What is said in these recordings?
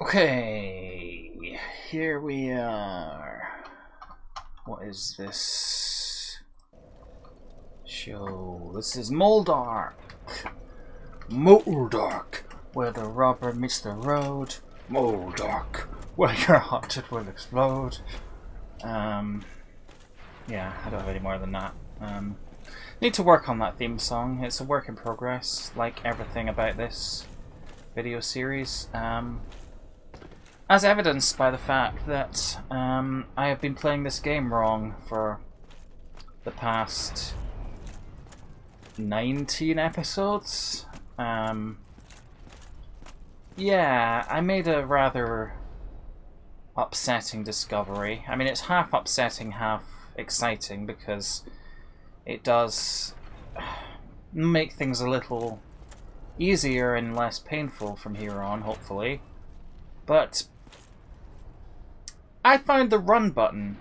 Okay, here we are. What is this show? This is MoleDark. MoleDark, where the rubber meets the road. MoleDark, where your heart will explode. Yeah, I don't have any more than that. Need to work on that theme song. It's a work in progress, like everything about this video series. As evidenced by the fact that I have been playing this game wrong for the past 19 episodes. Yeah, I made a rather upsetting discovery. I mean, it's half upsetting, half exciting, because it does make things a little easier and less painful from here on, hopefully. But I found the run button,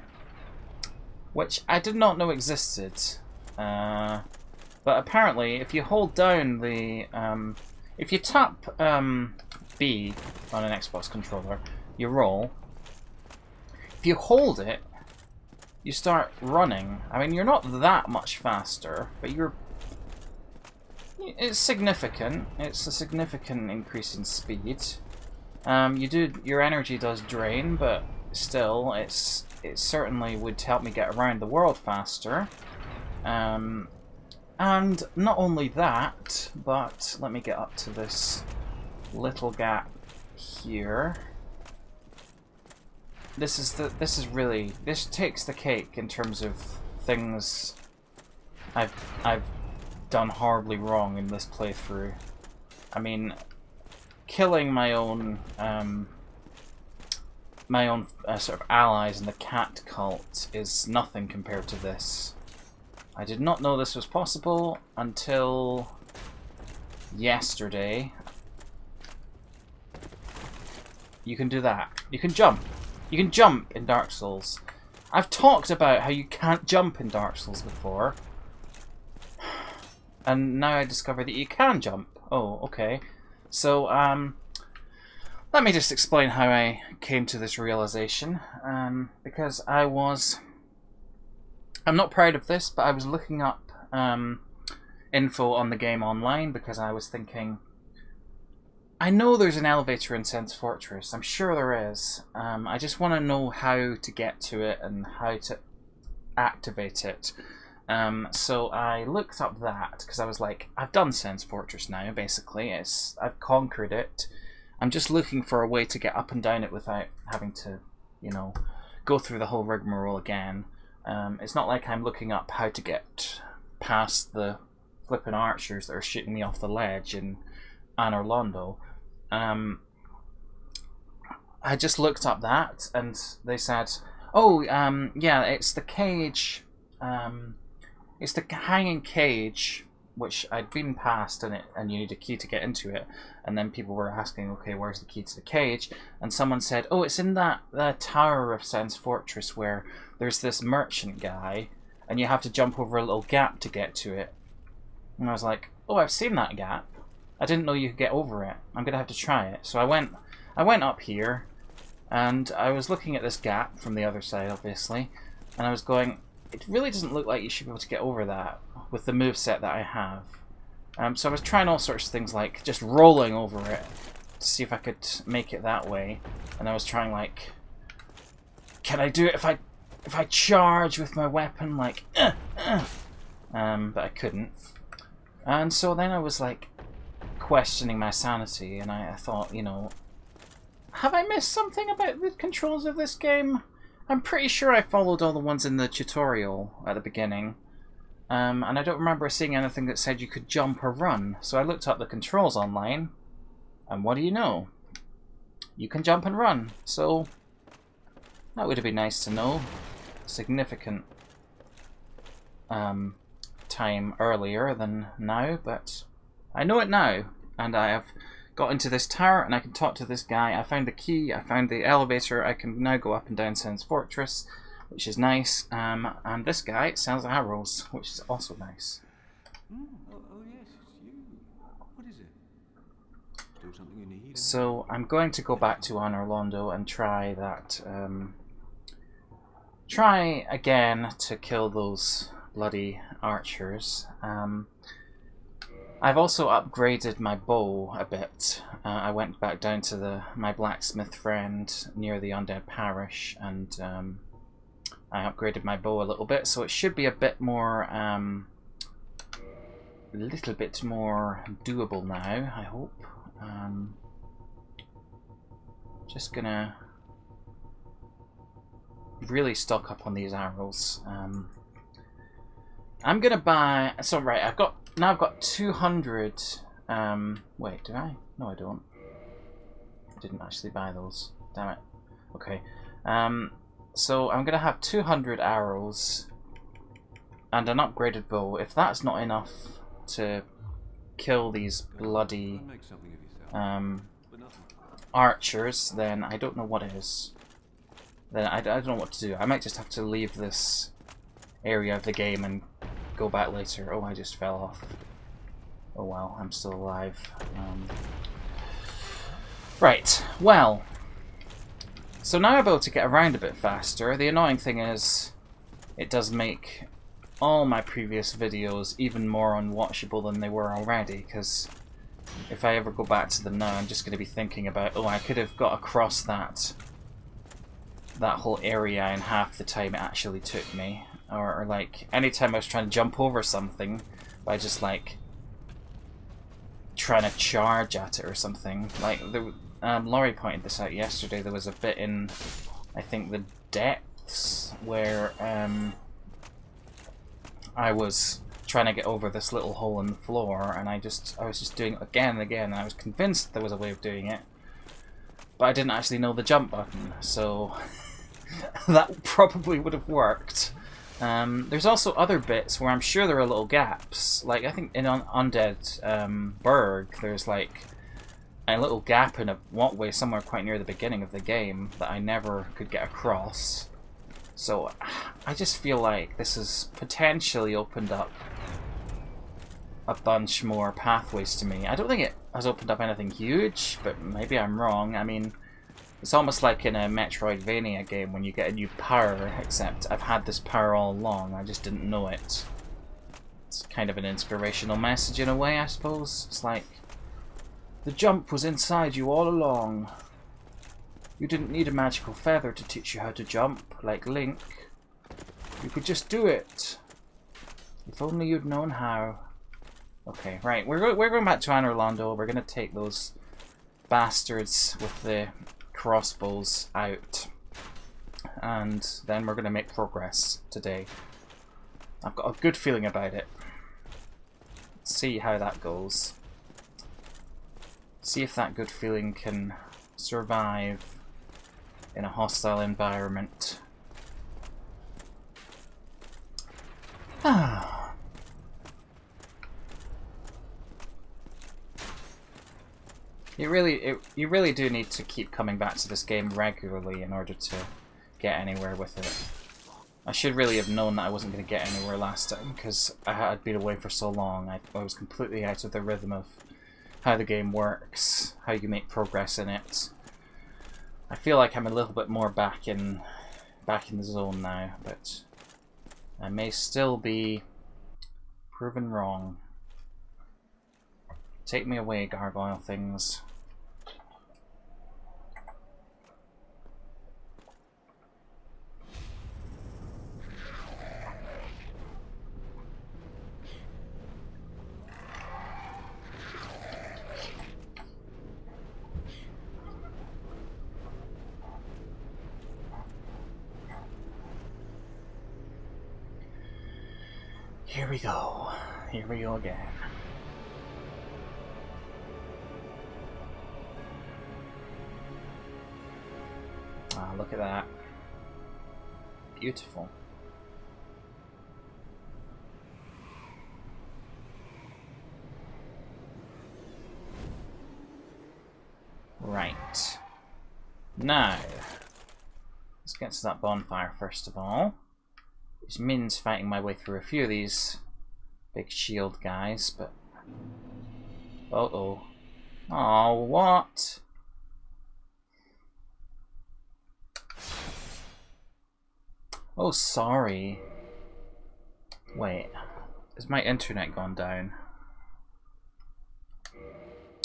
which I did not know existed. But apparently, if you hold down the... if you tap B on an Xbox controller, you roll. If you hold it, you start running. I mean, you're not that much faster, but it's significant. It's a significant increase in speed. Your energy does drain, but still, it certainly would help me get around the world faster. And not only that, but let me get up to this little gap here. This takes the cake in terms of things I've done horribly wrong in this playthrough. I mean, killing my own sort of allies in the cat cult is nothing compared to this. I did not know this was possible until yesterday. You can do that. You can jump. You can jump in Dark Souls. I've talked about how you can't jump in Dark Souls before. And now I discover that you can jump. Oh, okay. So, let me just explain how I came to this realization. Because I'm not proud of this, but I was looking up info on the game online because I was thinking, I know there's an elevator in Sense Fortress. I'm sure there is. I just want to know how to get to it and how to activate it. So I looked up that because I was like, I've done Sense Fortress now, basically. I've conquered it. I'm just looking for a way to get up and down it without having to, you know, go through the whole rigmarole again. It's not like I'm looking up how to get past the flippin' archers that are shooting me off the ledge in Anor Londo. I just looked up that, and they said, oh, yeah, it's the cage, it's the hanging cage, which I'd been past, and you need a key to get into it. And then people were asking, okay, where's the key to the cage? And someone said, oh, it's in that tower of Sense Fortress where there's this merchant guy, and you have to jump over a little gap to get to it. And I was like, oh, I've seen that gap. I didn't know you could get over it. I'm gonna have to try it. So I went up here, and I was looking at this gap from the other side, obviously, and I was going, it really doesn't look like you should be able to get over that with the moveset that I have. So I was trying all sorts of things, like just rolling over it to see if I could make it that way. And I was trying, like, can I do it if I charge with my weapon, like, but I couldn't. And so then I was like questioning my sanity, and I thought, you know, have I missed something about the controls of this game? I'm pretty sure I followed all the ones in the tutorial at the beginning. And I don't remember seeing anything that said you could jump or run. So I looked up the controls online, and what do you know? You can jump and run. So that would have been nice to know. Significant time earlier than now, but I know it now, and I have got into this tower, and I can talk to this guy. I found the key, I found the elevator, I can now go up and down Sense Fortress, which is nice, and this guy sells arrows, which is also nice. Oh yes, it's you. What is it? Still something you need? So I'm going to go back to Orlando and try that. Try again to kill those bloody archers. I've also upgraded my bow a bit. I went back down to my blacksmith friend near the Undead Parish, and I upgraded my bow a little bit, so it should be a bit more, a little bit more doable now, I hope. Just gonna really stock up on these arrows. I'm gonna buy. So right, I've got 200. Wait, do I? No, I don't. I didn't actually buy those. Damn it. Okay. So I'm gonna have 200 arrows and an upgraded bow. If that's not enough to kill these bloody archers, then I don't know what is. Then I don't know what to do. I might just have to leave this area of the game and go back later. Oh, I just fell off. Oh well, I'm still alive. Right, well. So now I'm able to get around a bit faster. The annoying thing is, it does make all my previous videos even more unwatchable than they were already, because if I ever go back to them now, I'm just going to be thinking about, oh, I could have got across that whole area in half the time it actually took me. Or like, anytime I was trying to jump over something by just like trying to charge at it or something. Like, Laurie pointed this out yesterday, there was a bit in, I think, the depths where I was trying to get over this little hole in the floor, and I was just doing it again and again, and I was convinced there was a way of doing it, but I didn't actually know the jump button, so that probably would have worked. There's also other bits where I'm sure there are little gaps, like I think in Undead Burg there's like a little gap in a walkway somewhere quite near the beginning of the game that I never could get across. So I just feel like this has potentially opened up a bunch more pathways to me. I don't think it has opened up anything huge, but maybe I'm wrong. I mean, it's almost like in a Metroidvania game when you get a new power, except I've had this power all along, I just didn't know it. It's kind of an inspirational message in a way, I suppose. It's like, the jump was inside you all along. You didn't need a magical feather to teach you how to jump, like Link. You could just do it. If only you'd known how. Okay, right, we're going back to Anne Orlando. We're going to take those bastards with the crossbows out. And then we're going to make progress today. I've got a good feeling about it. Let's see how that goes. See if that good feeling can survive in a hostile environment. You really do need to keep coming back to this game regularly in order to get anywhere with it. I should really have known that I wasn't going to get anywhere last time, because I had been away for so long. I was completely out of the rhythm of how the game works, how you make progress in it. I feel like I'm a little bit more back in the zone now, but I may still be proven wrong. Take me away, gargoyle things. Here we go. Here we go again. Ah, look at that. Beautiful. Right. Now, let's get to that bonfire first of all. There's minions fighting my way through a few of these big shield guys, but... Uh-oh. Oh, what? Oh, sorry. Wait. Has my internet gone down?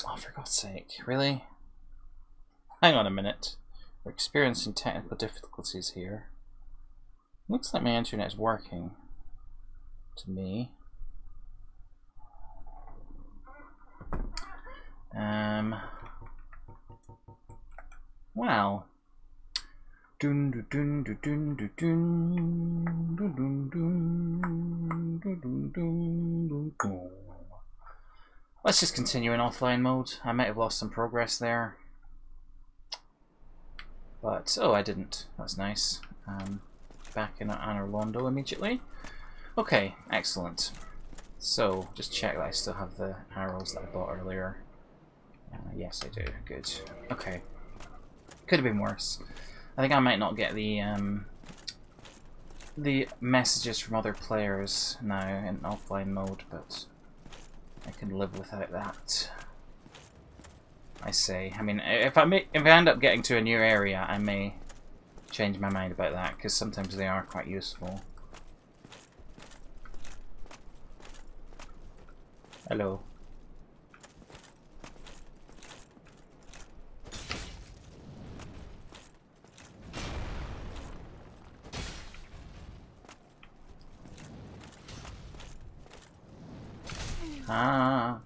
Oh, for God's sake. Really? Hang on a minute. We're experiencing technical difficulties here. Looks like my internet's working. To me. Well. Dun dun dun dun dun dun dun dun dun dun dun dun. Let's just continue in offline mode. I might have lost some progress there. But, oh, I didn't. That's nice. Back in Anor Londo immediately. Okay, excellent. So, just check that I still have the arrows that I bought earlier. Yes, I do. Good. Okay. Could have been worse. I think I might not get the messages from other players now in offline mode, but I can live without that. I say. I mean, if I end up getting to a new area, I may change my mind about that, because sometimes they are quite useful. Hello. Ah.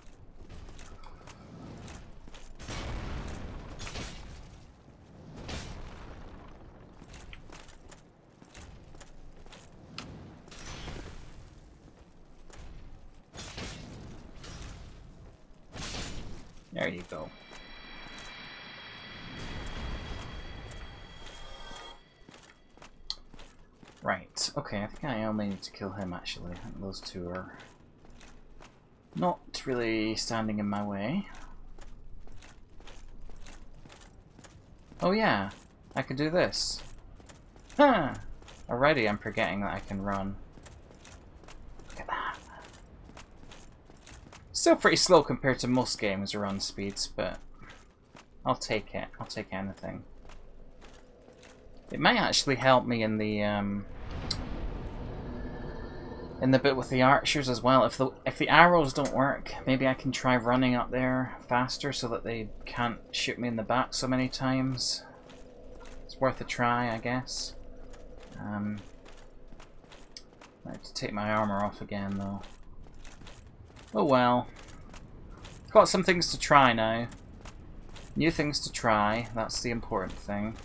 There you go. Right, okay, I think I only need to kill him actually. I think those two are not really standing in my way. Oh yeah, I could do this. Huh! Already I'm forgetting that I can run. Look at that. Still pretty slow compared to most games' run speeds, but I'll take it. I'll take anything. It might actually help me in the bit with the archers as well. If the arrows don't work, maybe I can try running up there faster so that they can't shoot me in the back so many times. It's worth a try, I guess. I have to take my armor off again though. Oh well. Got some things to try now. New things to try, that's the important thing.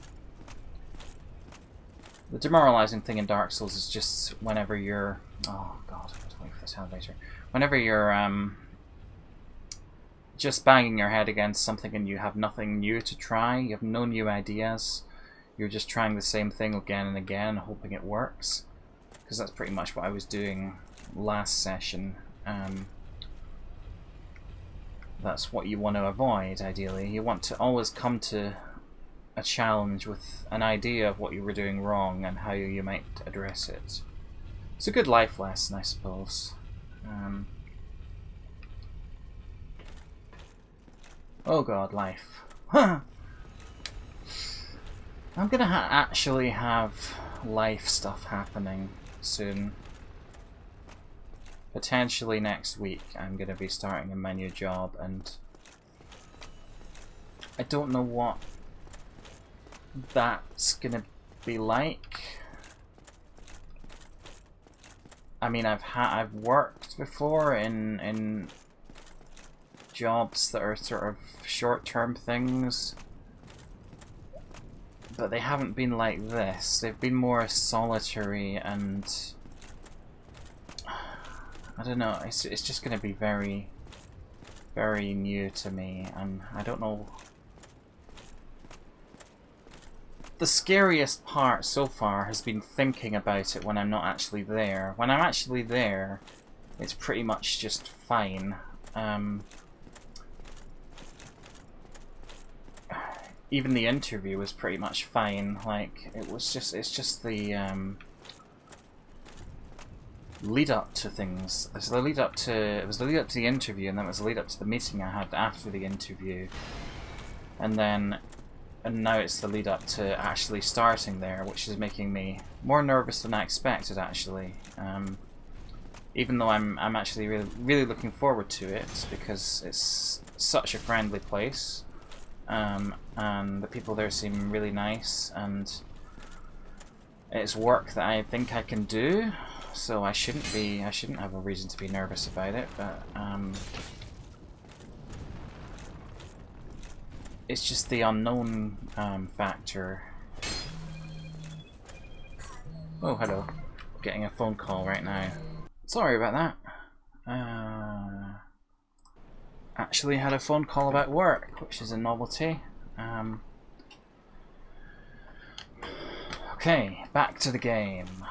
The demoralizing thing in Dark Souls is just whenever you're... Oh god, I have to wait for this elevator. Whenever you're just banging your head against something and you have nothing new to try, you have no new ideas, you're just trying the same thing again and again, hoping it works. Because that's pretty much what I was doing last session. That's what you want to avoid, ideally. You want to always come to a challenge with an idea of what you were doing wrong and how you might address it. It's a good life lesson, I suppose. Oh god, life. I'm gonna actually have life stuff happening soon. Potentially next week I'm gonna be starting in my new job, and I don't know what that's gonna be like. I mean, I've worked before in jobs that are sort of short-term things, but they haven't been like this. They've been more solitary, and I don't know. It's just going to be very, very new to me, and I don't know. The scariest part so far has been thinking about it when I'm not actually there. When I'm actually there, it's pretty much just fine. Even the interview was pretty much fine. Like, it's just the lead up to things. It was the lead up to the interview, and then it was the lead up to the meeting I had after the interview, and then and now it's the lead up to actually starting there, which is making me more nervous than I expected, actually. Even though I'm actually really looking forward to it, because it's such a friendly place, and the people there seem really nice, and it's work that I think I can do, so I shouldn't have a reason to be nervous about it. But it's just the unknown factor. Oh, hello. Getting a phone call right now. Sorry about that. Actually had a phone call about work, which is a novelty. Okay, back to the game.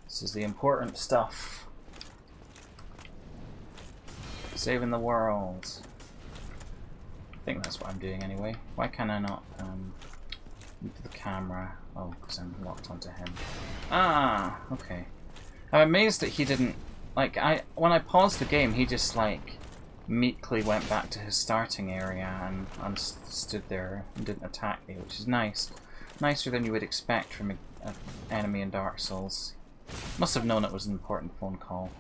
This is the important stuff. Saving the world. I think that's what I'm doing anyway. Why can I not move the camera? Oh, because I'm locked onto him. Ah, okay. I'm amazed that he didn't, like, when I paused the game, he just, like, meekly went back to his starting area and stood there and didn't attack me, which is nice. Nicer than you would expect from an enemy in Dark Souls. Must have known it was an important phone call.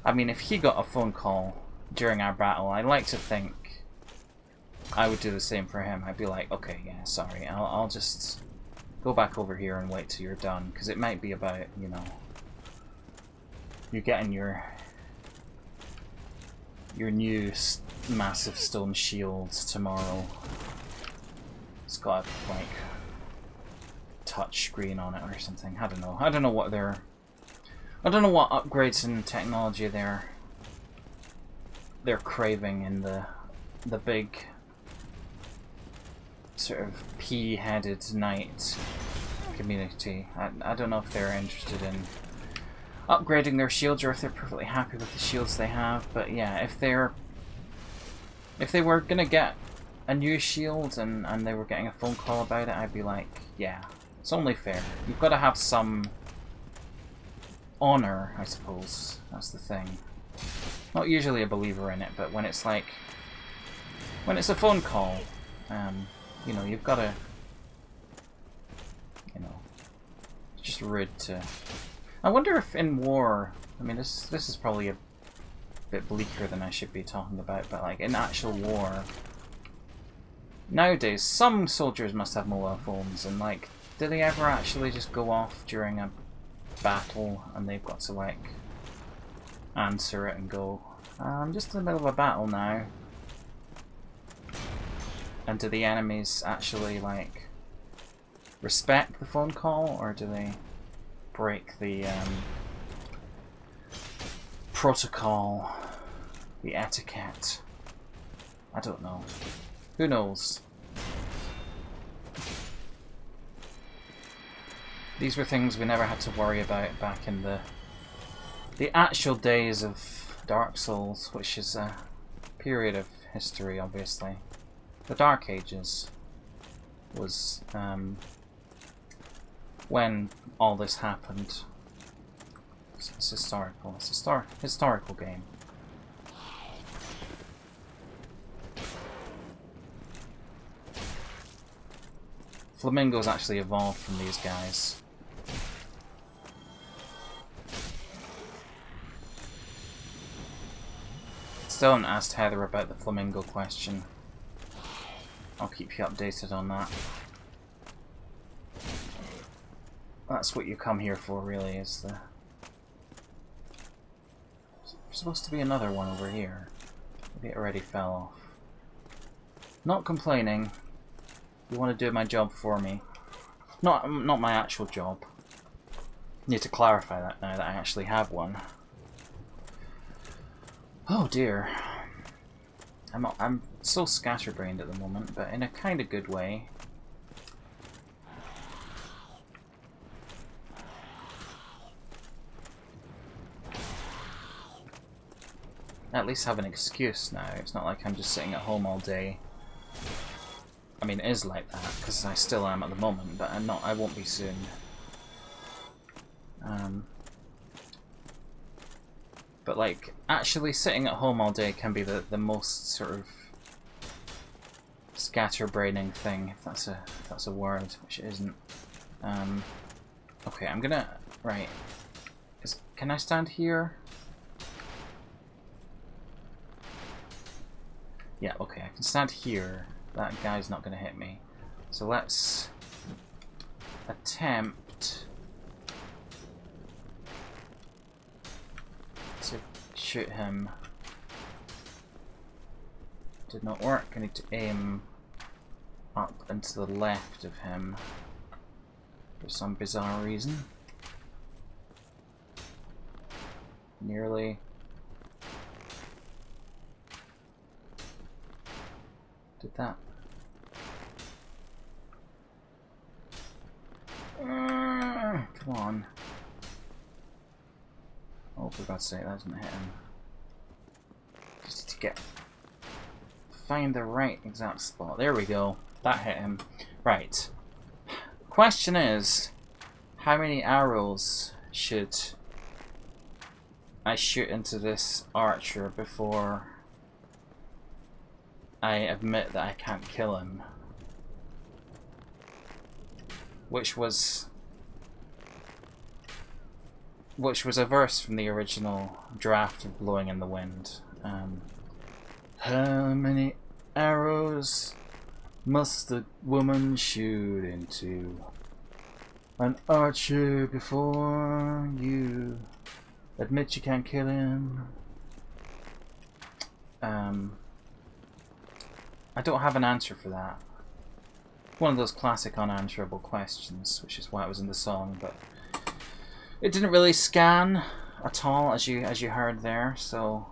I mean, if he got a phone call during our battle, I like to think I would do the same for him. I'd be like, okay, yeah, sorry, I'll just go back over here and wait till you're done, because it might be about, you know, you're getting your new massive stone shield tomorrow. It's got a, like, touch screen on it or something. I don't know. I don't know what upgrades in technology they're craving in the big sort of pea-headed knight community. I don't know if they're interested in upgrading their shields or if they're perfectly happy with the shields they have, but yeah, if they were gonna get a new shield and they were getting a phone call about it, I'd be like, yeah, it's only fair. You've got to have some honor, I suppose. That's the thing. Not usually a believer in it, but when it's like, when it's a phone call, you know, you've got to, you know, it's just rude to. I wonder if in war, I mean, this is probably a bit bleaker than I should be talking about, but like in actual war, nowadays some soldiers must have mobile phones, and like, do they ever actually just go off during a battle and they've got to like answer it and go, I'm just in the middle of a battle now? And do the enemies actually like respect the phone call, or do they break the protocol, the etiquette? I don't know. Who knows? These were things we never had to worry about back in the actual days of Dark Souls, which is a period of history, obviously. The Dark Ages was when all this happened. It's historical. It's a historical game. Flamingos actually evolved from these guys. Still haven't asked Heather about the flamingo question. I'll keep you updated on that. That's what you come here for, really, is the... There's supposed to be another one over here. Maybe it already fell off. Not complaining. You want to do my job for me. Not my actual job. Need to clarify that now that I actually have one. Oh dear. I'm so scatterbrained at the moment, but in a kind of good way. At least have an excuse now. It's not like I'm just sitting at home all day. I mean, it is like that, because I still am at the moment, but I won't be soon. But like, actually sitting at home all day can be the most sort of scatterbraining thing, if that's a word, which it isn't. Okay, I'm gonna right. Can I stand here? Yeah, okay, I can stand here. That guy's not gonna hit me. So let's attempt to shoot him. Did not work. I need to aim up and to the left of him for some bizarre reason. Nearly. Did that? Come on. Oh, for God's sake, that doesn't hit him. Just need to find the right exact spot. There we go. That hit him. Right. Question is, how many arrows should I shoot into this archer before I admit that I can't kill him? Which was a verse from the original draft of Blowing in the Wind. How many arrows must the woman shoot into an archer before you admit you can't kill him? I don't have an answer for that. One of those classic unanswerable questions, which is why it was in the song, but it didn't really scan at all, as you heard there, so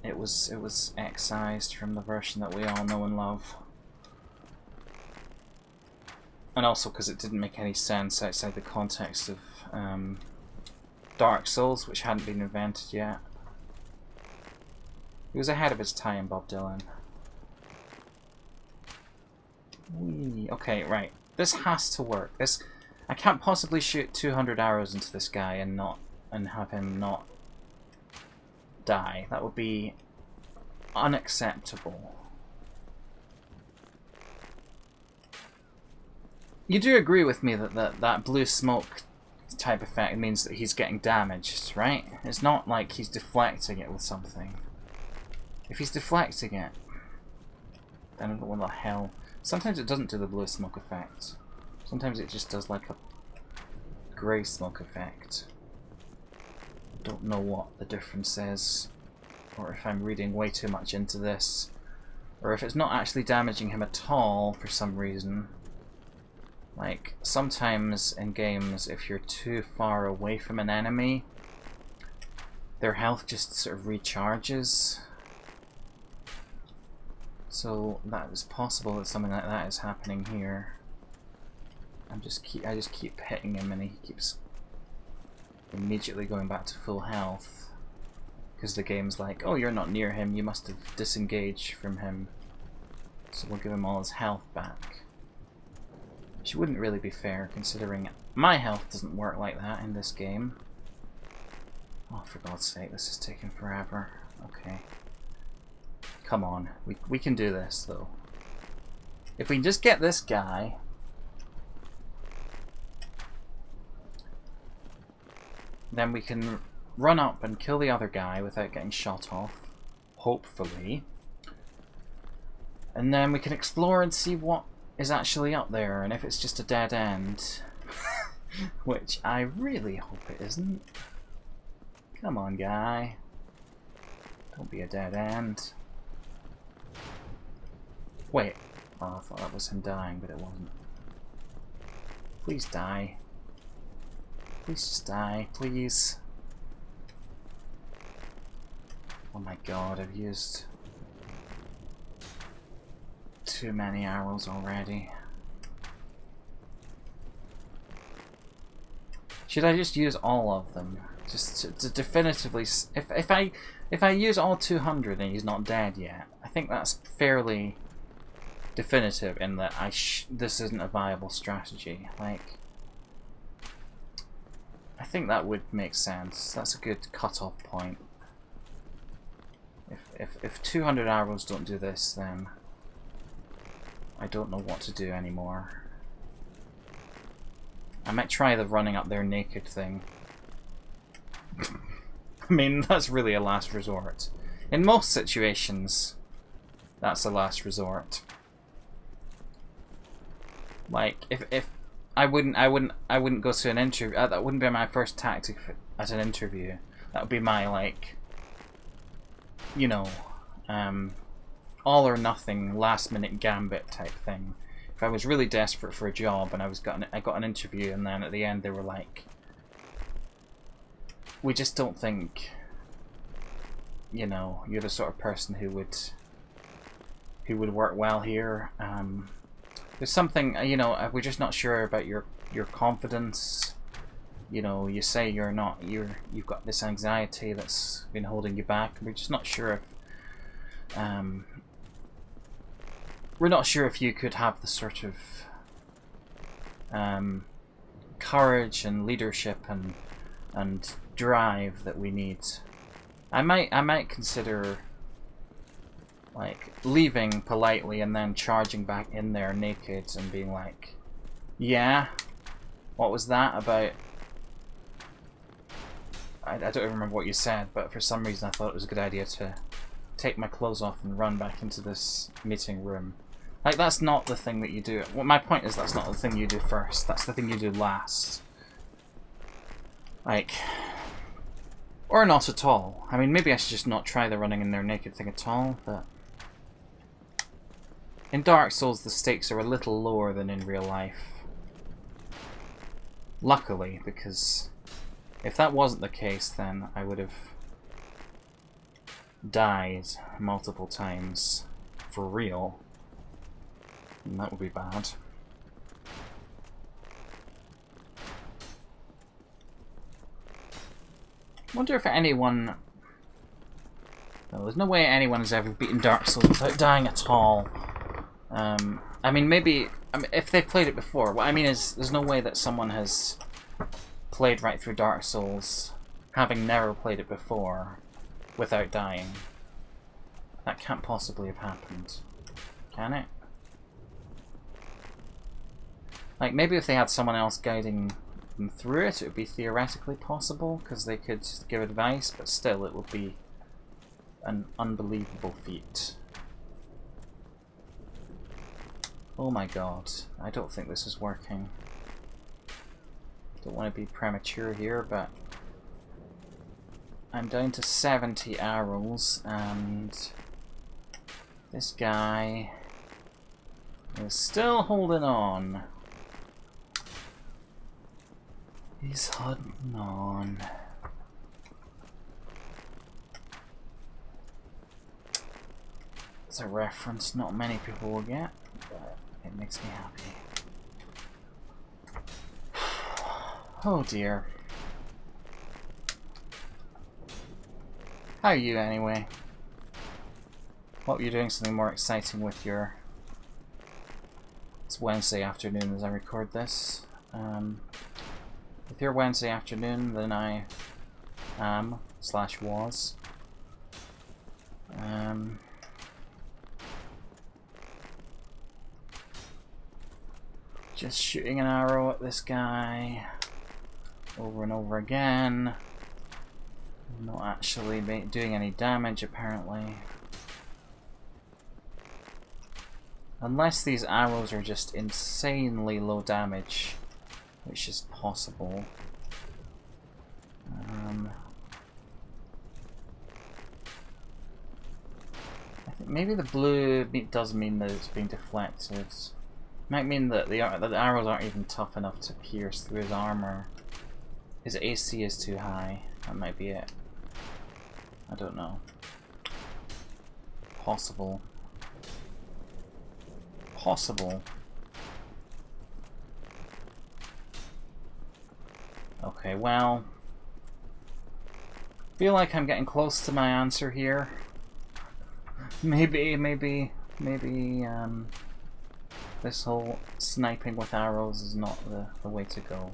it was excised from the version that we all know and love. And also because it didn't make any sense outside the context of Dark Souls, which hadn't been invented yet. He was ahead of his time, Bob Dylan. Whee. Okay, right. This has to work. I can't possibly shoot 200 arrows into this guy and have him not die. That would be unacceptable. You do agree with me that blue smoke type effect means that he's getting damaged, right? It's not like he's deflecting it with something. If he's deflecting it, then I don't know what the hell. Sometimes it doesn't do the blue smoke effect. Sometimes it just does like a grey smoke effect. I don't know what the difference is, or if I'm reading way too much into this, or if it's not actually damaging him at all for some reason. Like, sometimes in games, if you're too far away from an enemy, their health just sort of recharges. So that is possible that something like that is happening here. I just keep hitting him and he keeps immediately going back to full health. Because the game's like, oh, you're not near him, you must have disengaged from him. So we'll give him all his health back. Which wouldn't really be fair, considering my health doesn't work like that in this game. Oh, for God's sake, this is taking forever. Okay. Come on, we can do this, though. If we just get this guy... then we can run up and kill the other guy without getting shot off. Hopefully. And then we can explore and see what is actually up there, and if it's just a dead end. Which I really hope it isn't. Come on, guy. Don't be a dead end. Wait. Oh, I thought that was him dying, but it wasn't. Please die. Please just die, please. Oh my god, I've used too many arrows already. Should I just use all of them? Just to definitively... If I use all 200 and he's not dead yet, I think that's fairly definitive in that this isn't a viable strategy. Like, I think that would make sense. That's a good cut-off point. if 200 arrows don't do this, then I don't know what to do anymore. I might try the running up there naked thing. I mean, that's really a last resort. In most situations, that's a last resort. Like, if I wouldn't go to an interview. That wouldn't be my first tactic at an interview. That would be my, like, you know, all or nothing, last minute gambit type thing. If I was really desperate for a job and I got an interview, and then at the end they were like, we just don't think, you know, you're the sort of person who would work well here. There's something, you know, we're just not sure about your confidence. You know, you say you've got this anxiety that's been holding you back. We're just not sure if you could have the sort of courage and leadership and drive that we need. I might consider, like, leaving politely and then charging back in there naked and being like, yeah, what was that about? I don't even remember what you said, but for some reason I thought it was a good idea to take my clothes off and run back into this meeting room. Like, that's not the thing that you do. Well, my point is, that's not the thing you do first. That's the thing you do last. Like, or not at all. I mean, maybe I should just not try the running in there naked thing at all, but in Dark Souls the stakes are a little lower than in real life. Luckily, because if that wasn't the case, then I would have died multiple times for real. And that would be bad. I wonder if anyone... No, there's no way anyone has ever beaten Dark Souls without dying at all. I mean, maybe... if they've played it before, what I mean is there's no way that someone has played right through Dark Souls, having never played it before, without dying. That can't possibly have happened. Can it? Like, maybe if they had someone else guiding them through it, it would be theoretically possible, because they could give advice, but still it would be an unbelievable feat. Oh my god, I don't think this is working. Don't want to be premature here, but I'm down to 70 arrows, and this guy is still holding on. He's holding on. It's a reference not many people will get, but it makes me happy. Oh dear. How are you anyway? Hope you're doing something more exciting with your... It's Wednesday afternoon as I record this. With your Wednesday afternoon than I am, / was. Just shooting an arrow at this guy over and over again. Not actually doing any damage, apparently. Unless these arrows are just insanely low damage, which is possible. I think maybe the blue does mean that it's being deflected. Might mean that the arrows aren't even tough enough to pierce through his armor. His AC is too high. That might be it. I don't know. Possible. Possible. Okay, well, feel like I'm getting close to my answer here. Maybe this whole sniping with arrows is not the way to go.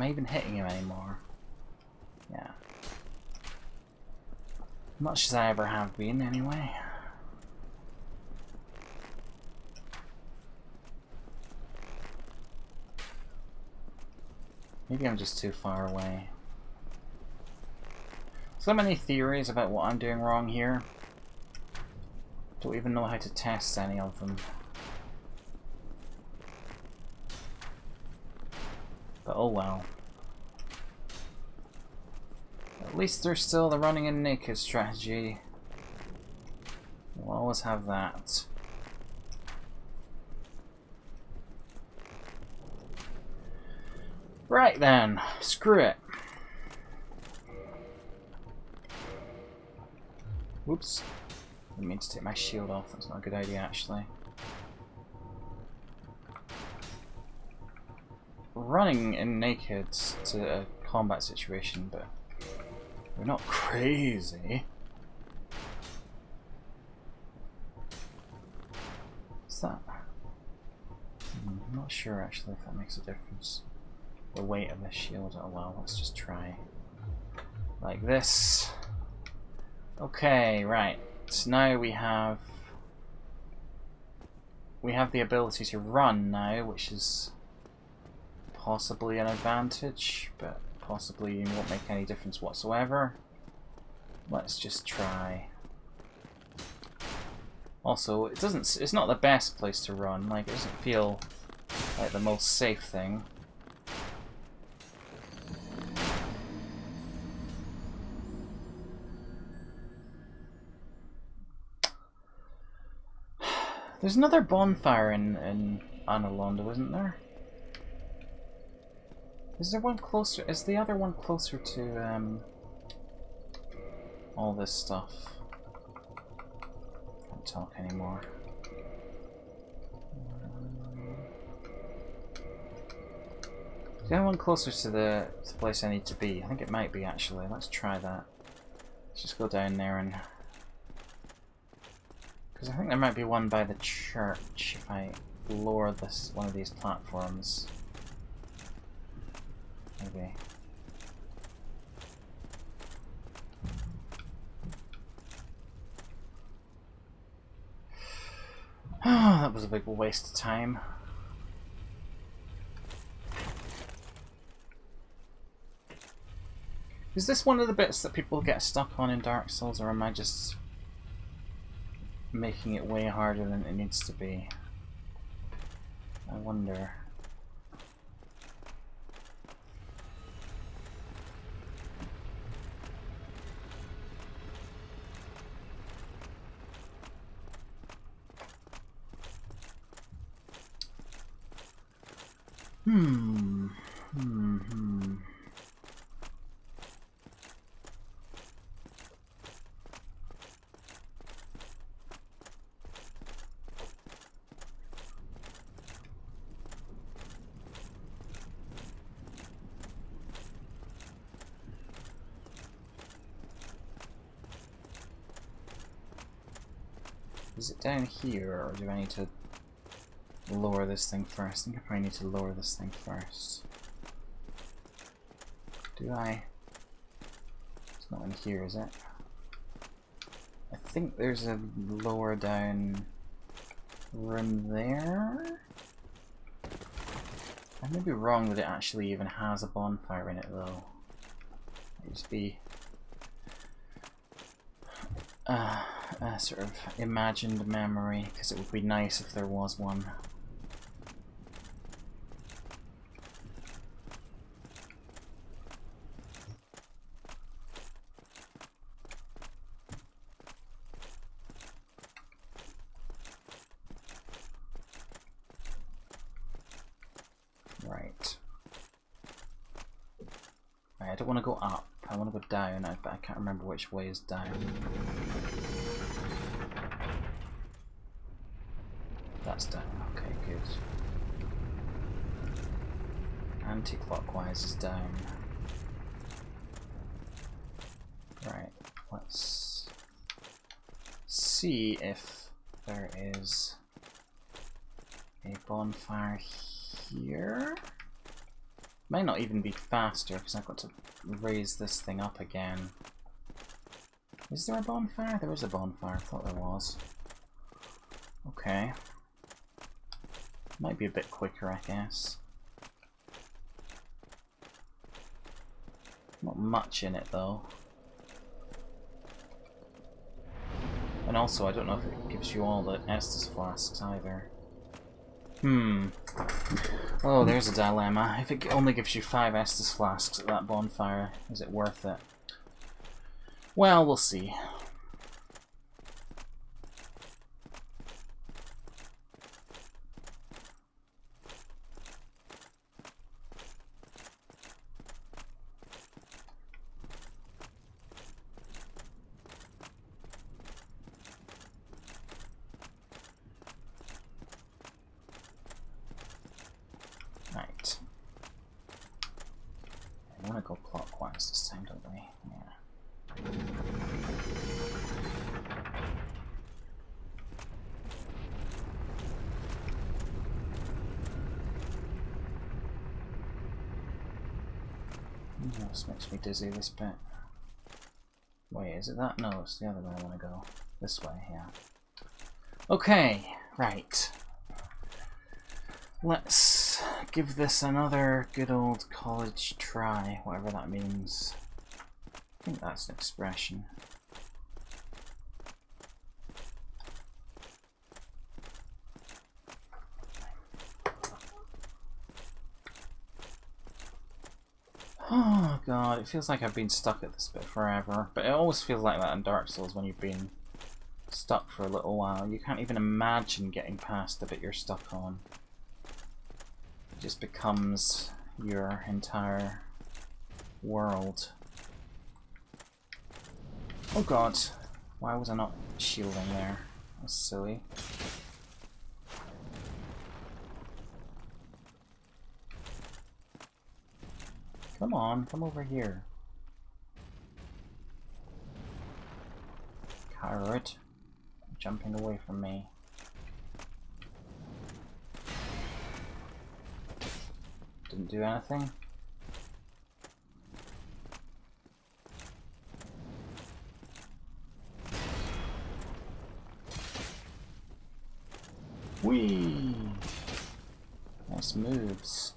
Am I even hitting him anymore? Yeah. Much as I ever have been, anyway. Maybe I'm just too far away. So many theories about what I'm doing wrong here. Don't even know how to test any of them. But oh well. At least there's still the running in naked strategy. We'll always have that. Right then, screw it. Whoops. Didn't mean to take my shield off, that's not a good idea actually. Running in naked to a combat situation, but we're not crazy. What's that? I'm not sure actually if that makes a difference. The weight of the shield. Oh well, let's just try. Like this. Okay, right. So now we have the ability to run now, which is possibly an advantage, but possibly won't make any difference whatsoever. Let's just try. Also, it's not the best place to run, like it doesn't feel like the most safe thing. There's another bonfire in Analondo, isn't there? Is there one closer? Is the other one closer to all this stuff? Can't talk anymore. Is the other one closer to the place I need to be? I think it might be actually. Let's try that. Let's just go down there and. Because I think there might be one by the church if I lower this one of these platforms. Maybe. Oh, that was a big waste of time. Is this one of the bits that people get stuck on in Dark Souls, or am I just making it way harder than it needs to be? I wonder. Is it down here, or do I need to lower this thing first? I think I probably need to lower this thing first. Do I? It's not in here, is it? I think there's a lower down room there. I may be wrong that it actually even has a bonfire in it though. It'd just be a sort of imagined memory, because it would be nice if there was one. Right. Right, I don't want to go up. I want to go down, but I can't remember which way is down. That's down. Okay, good. Anti-clockwise is down. Right, let's see if there is a bonfire here. Might not even be faster because I've got to raise this thing up again. Is there a bonfire? There is a bonfire. I thought there was. Okay. Might be a bit quicker, I guess. Not much in it though. And also, I don't know if it gives you all the Estus flasks either. Oh, there's a dilemma. If it only gives you 5 Estus flasks at that bonfire, is it worth it? Well, we'll see. Right. I want to go clockwise this time, don't we? Yeah. This makes me dizzy, this bit. Wait, is it that? No, it's the other way I want to go. This way, yeah. Okay, right. Let's give this another good old college try, whatever that means. I think that's an expression. Oh god, it feels like I've been stuck at this bit forever, but it always feels like that in Dark Souls when you've been stuck for a little while. You can't even imagine getting past the bit you're stuck on. It just becomes your entire world. Oh god, why was I not shielding there? That's silly. Come on, come over here. Coward. Jumping away from me. Didn't do anything. Whee! Nice moves.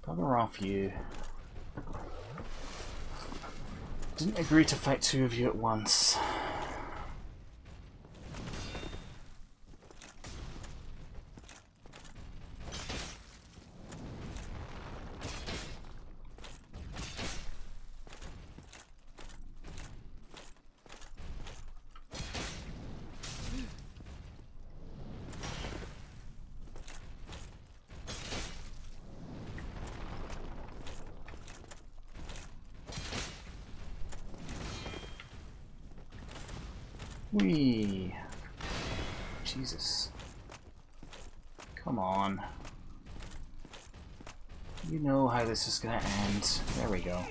Bugger off, you. Didn't agree to fight 2 of you at once. Whee! Jesus. Come on. You know how this is gonna end. There we go.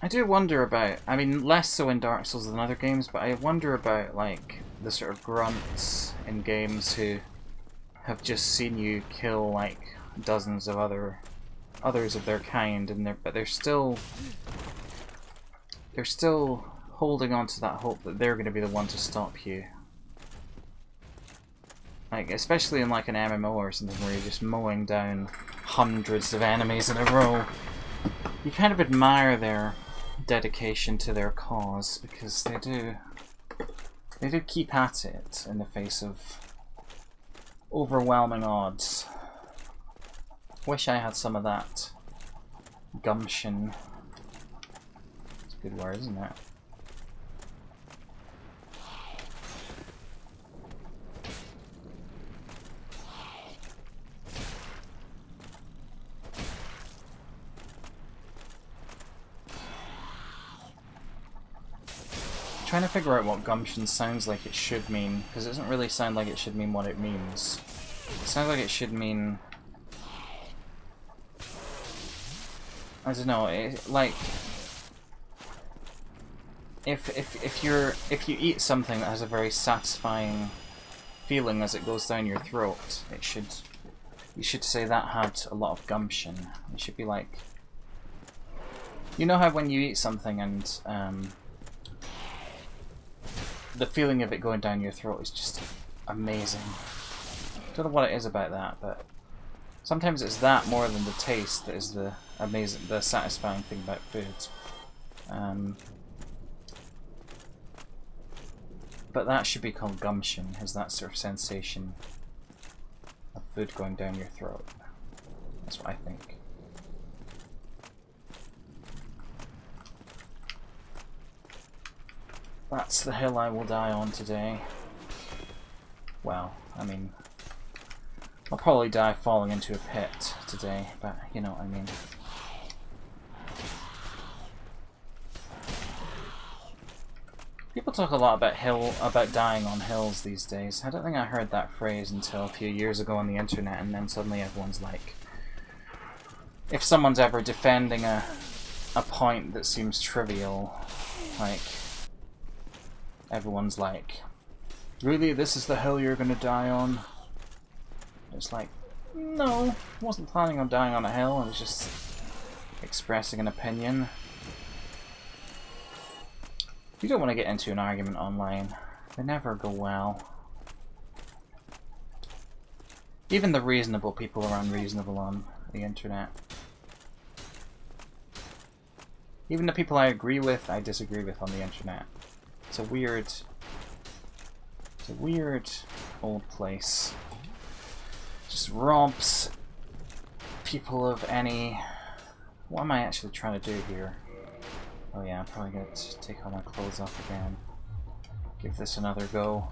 I do wonder about, I mean, less so in Dark Souls than other games, but I wonder about, like, the sort of grunts in games who have just seen you kill, like, dozens of others of their kind, and but they're still holding on to that hope that they're going to be the one to stop you. Like, especially in like an MMO or something where you're just mowing down hundreds of enemies in a row. You kind of admire their dedication to their cause, because they do keep at it in the face of overwhelming odds. Wish I had some of that gumption. It's a good word, isn't it? trying to figure out what gumption sounds like it should mean, because it doesn't really sound like it should mean what it means. It sounds like it should mean... I don't know, like... If you eat something that has a very satisfying feeling as it goes down your throat, you should say that had a lot of gumption. It should be like, you know how when you eat something and the feeling of it going down your throat is just amazing. Don't know what it is about that, but sometimes it's that more than the taste that is the amazing, the satisfying thing about food. But that should be called gumption, is that sort of sensation of food going down your throat. That's what I think. That's the hill I will die on today. Well, I mean, I'll probably die falling into a pit today, but you know what I mean. People talk a lot about dying on hills these days. I don't think I heard that phrase until a few years ago on the internet, and then suddenly everyone's like, if someone's ever defending a point that seems trivial, like, everyone's like, really, this is the hill you're gonna die on? It's like, no, I wasn't planning on dying on a hill, I was just expressing an opinion. You don't want to get into an argument online. They never go well. Even the reasonable people are unreasonable on the internet. Even the people I agree with, I disagree with on the internet. It's a weird old place. Just robs people of any... What am I actually trying to do here? Oh yeah, I'm probably going to take all my clothes off again. Give this another go.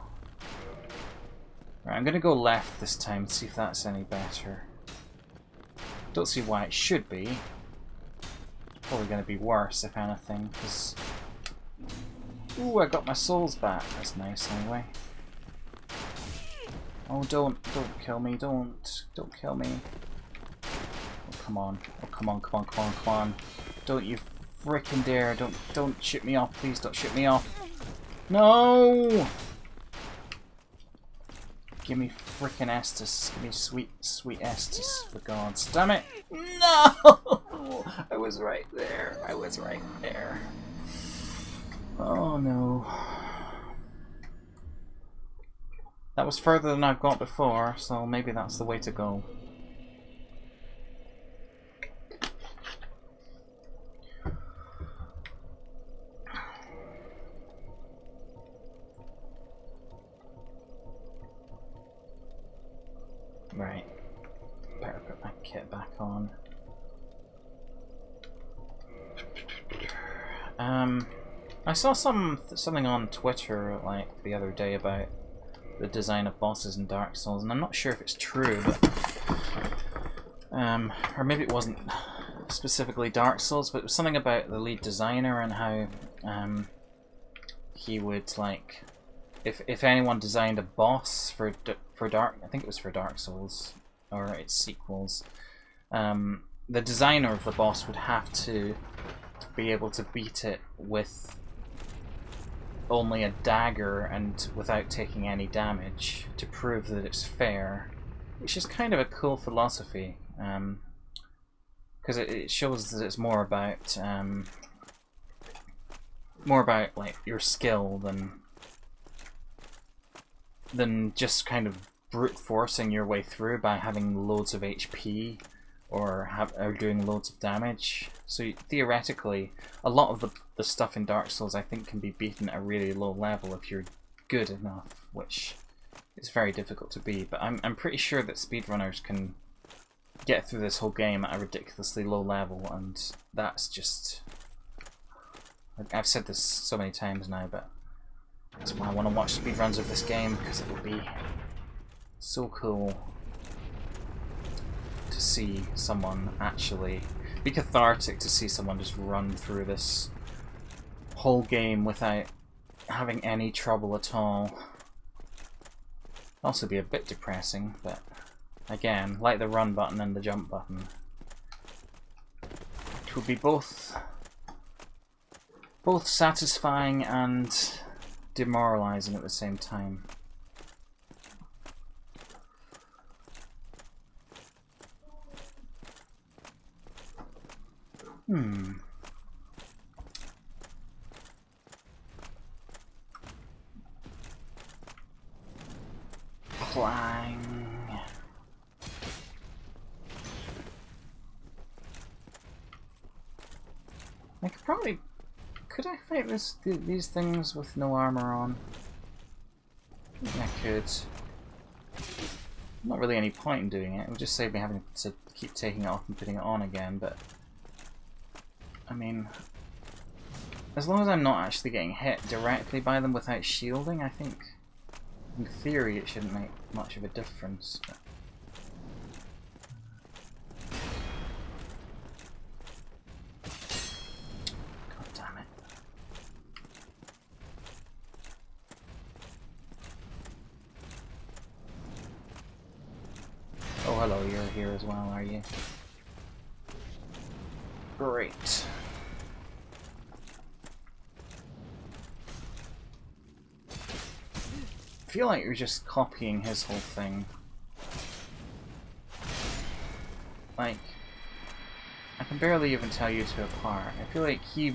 Right, I'm going to go left this time and see if that's any better. Don't see why it should be. It's probably going to be worse, if anything, because... Ooh, I got my souls back. That's nice, anyway. Oh, don't kill me, don't kill me. Oh, come on. Oh, come on. Don't you frickin' dare. Don't shoot me off, please don't shoot me off. No! Give me frickin' Estus. Give me sweet Estus, for God's. Damn it! No! I was right there. Oh no. That was further than I've got before, so maybe that's the way to go. Right. Better put my kit back on. I saw something on Twitter like the other day about the design of bosses in Dark Souls, and I'm not sure if it's true, but or maybe it wasn't specifically Dark Souls, but it was something about the lead designer and how he would, like, if anyone designed a boss for Dark, I think it was for Dark Souls or its sequels, the designer of the boss would have to be able to beat it with only a dagger and without taking any damage to prove that it's fair, which is kind of a cool philosophy, because it shows that it's more about like your skill than just kind of brute forcing your way through by having loads of HP or doing loads of damage. So theoretically, a lot of the stuff in Dark Souls I think can be beaten at a really low level if you're good enough, which is very difficult to be. But I'm pretty sure that speedrunners can get through this whole game at a ridiculously low level, and that's just... I've said this so many times now, but that's why I want to watch speedruns of this game, because it will be so cool to see someone actually be cathartic, to see someone just run through this whole game without having any trouble at all. Also be a bit depressing, but again, like the run button and the jump button, which would be both satisfying and demoralizing at the same time. Clang. I could probably... Could I fight these things with no armor on? I think I could. Not really any point in doing it. It would just save me having to keep taking it off and putting it on again, but... I mean... As long as I'm not actually getting hit directly by them without shielding, I think... In theory it shouldn't make much of a difference. But... God damn it. Oh hello, you're here as well, are you? Great. I feel like you're just copying his whole thing. Like, I can barely even tell you two apart. I feel like he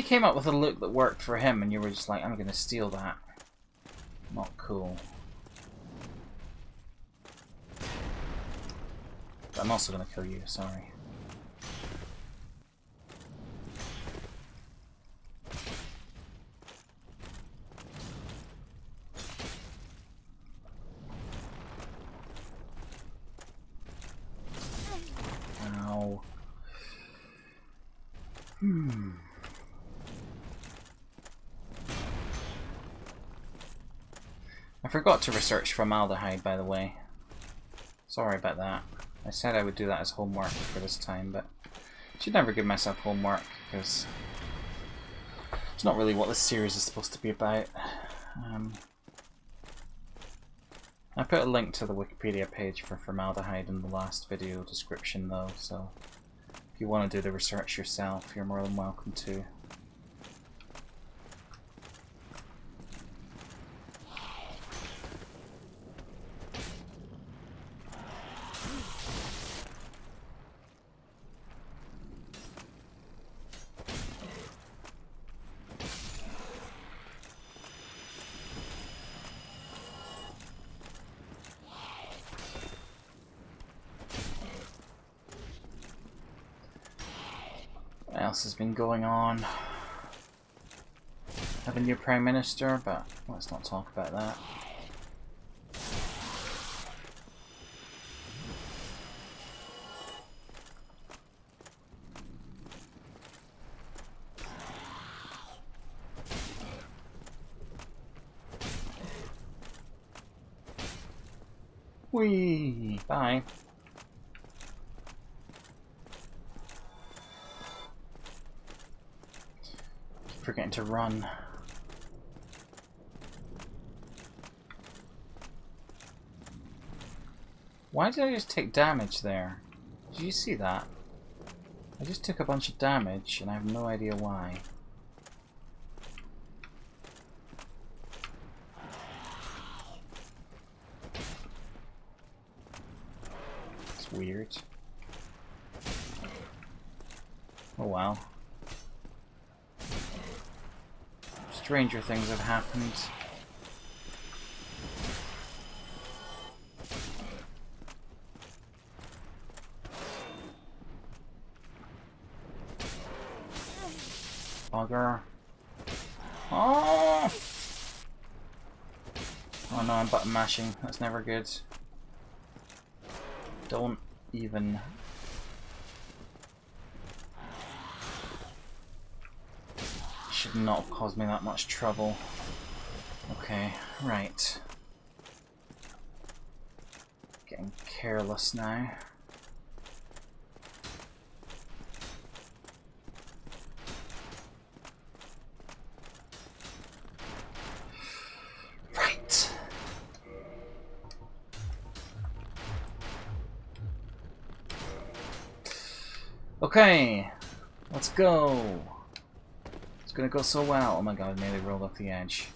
came up with a look that worked for him, and you were just like, I'm gonna steal that. Not cool. But I'm also gonna kill you. Sorry. I forgot to research formaldehyde, by the way. Sorry about that. I said I would do that as homework for this time, but I should never give myself homework, because it's not really what this series is supposed to be about. I put a link to the Wikipedia page for formaldehyde in the last video description though, so if you want to do the research yourself, you're more than welcome to. What else has been going on? Have a new Prime Minister, but let's not talk about that. Whee! Bye. Keep forgetting to run. Why did I just take damage there? Did you see that? I just took a bunch of damage and I have no idea why. It's weird. Oh wow. Stranger things have happened. Bugger. Oh! Oh no, I'm button mashing. That's never good. Don't even. Should not have caused me that much trouble. Okay, right. Getting careless now. Okay, let's go. It's gonna go so well. Oh my god, I nearly rolled off the edge.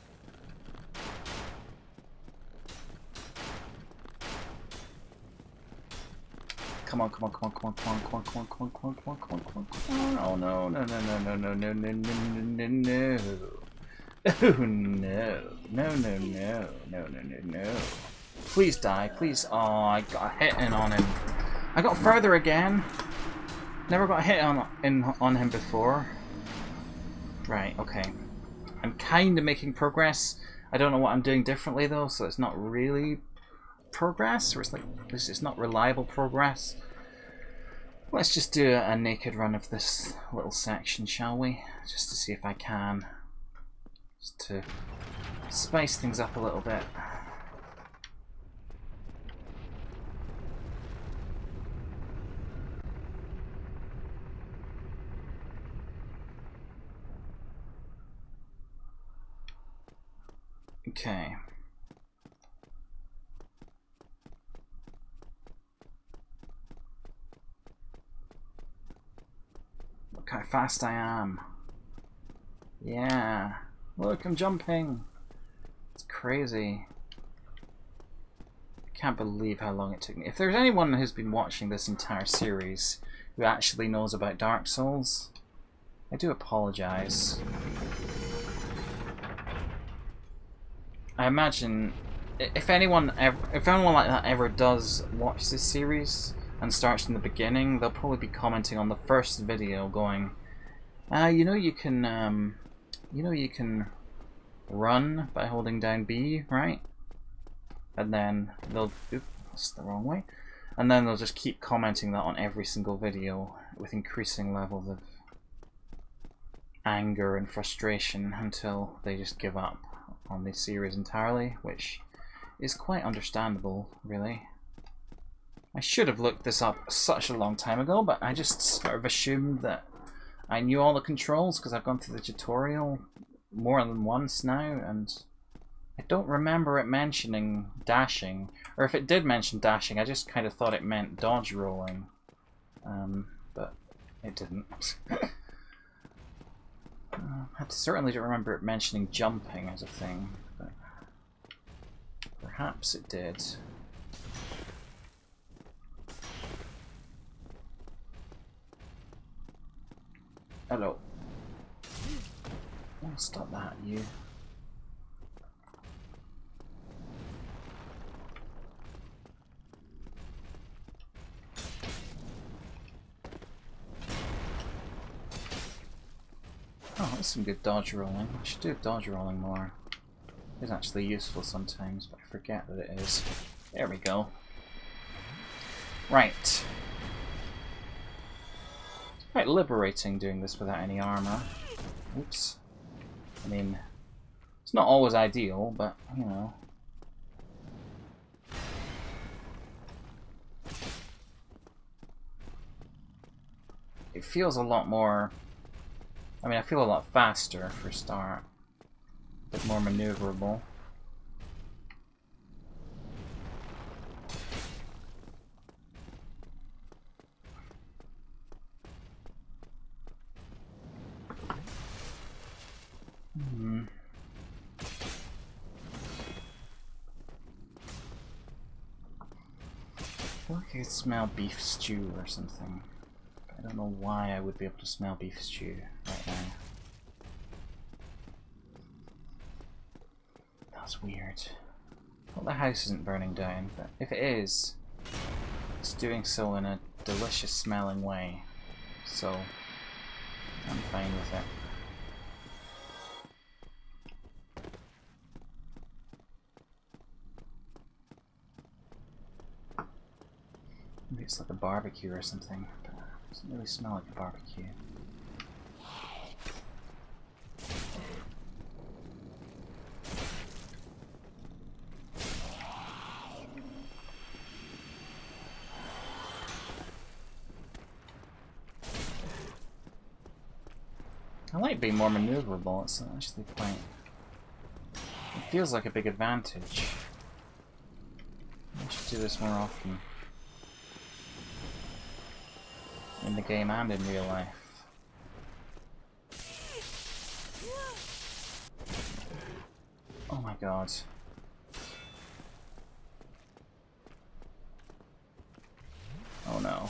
Come on, come on, come on, come on, come on, come on, come on, come on, come on, come on, come on, come on, come on. Oh no, no, no, no, no, no, no, no, no, no, no. Oh no. No, no, no, no, no, no, no. Please die, please. Oh, I got a hit in on him. I got further again. Never got a hit on him before. Right, okay. I'm kind of making progress. I don't know what I'm doing differently though, so it's not really progress, or it's like it's not reliable progress. Let's just do a naked run of this little section, shall we? Just to see if I can. Just to spice things up a little bit. Okay. Look how fast I am. Yeah. Look, I'm jumping. It's crazy. I can't believe how long it took me. If there's anyone who's been watching this entire series who actually knows about Dark Souls, I do apologize. I imagine if anyone like that ever does watch this series and starts from the beginning, they'll probably be commenting on the first video going, you know you can run by holding down B, right? And then they'll oops, that's the wrong way. And then they'll just keep commenting that on every single video with increasing levels of anger and frustration until they just give up on this series entirely, which is quite understandable, really. I should have looked this up such a long time ago, but I just sort of assumed that I knew all the controls because I've gone through the tutorial more than once now, and I don't remember it mentioning dashing, or if it did mention dashing, I just kind of thought it meant dodge rolling, but it didn't. I certainly don't remember it mentioning jumping as a thing, but perhaps it did. Hello. Oh, stop that, you. Oh, that's some good dodge rolling. I should do dodge rolling more. It's actually useful sometimes, but I forget that it is. There we go. Right. It's quite liberating doing this without any armor. Oops. I mean, it's not always ideal, but, you know. It feels a lot more... I mean, I feel a lot faster for a start. A bit more maneuverable. I feel like I could smell beef stew or something. I don't know why I would be able to smell beef stew right now. That's weird. Well, the house isn't burning down, but if it is, it's doing so in a delicious smelling way. So, I'm fine with it. Maybe it's like a barbecue or something, but it doesn't really smell like a barbecue. I like being more maneuverable, it's actually quite... It feels like a big advantage. I should do this more often. In the game and in real life. Oh my god. Oh no.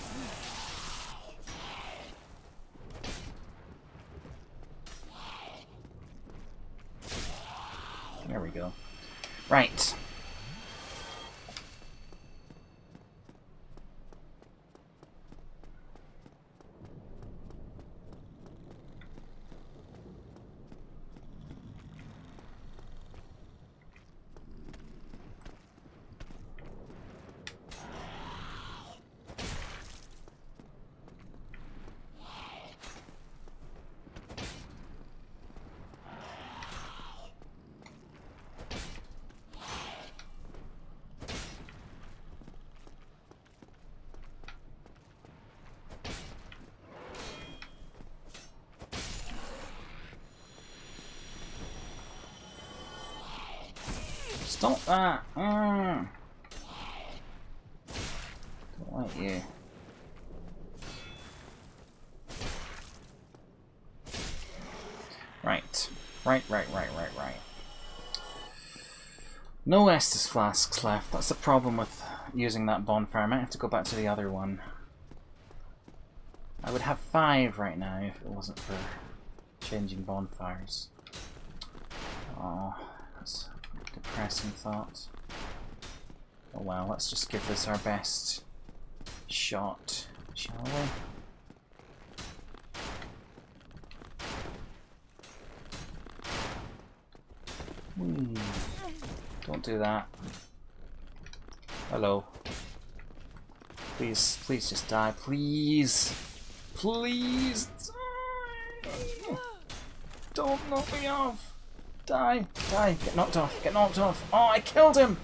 There we go. Right. Stop that! Don't like you. Right. Right. No Estus flasks left. That's the problem with using that bonfire. I might have to go back to the other one. I would have 5 right now if it wasn't for changing bonfires. Oh, that's a depressing thought. Oh well, let's just give this our best shot, shall we? Don't do that. Hello. Please, please just die, please. Please die. Don't knock me off. Die, die, get knocked off, get knocked off. Oh, I killed him.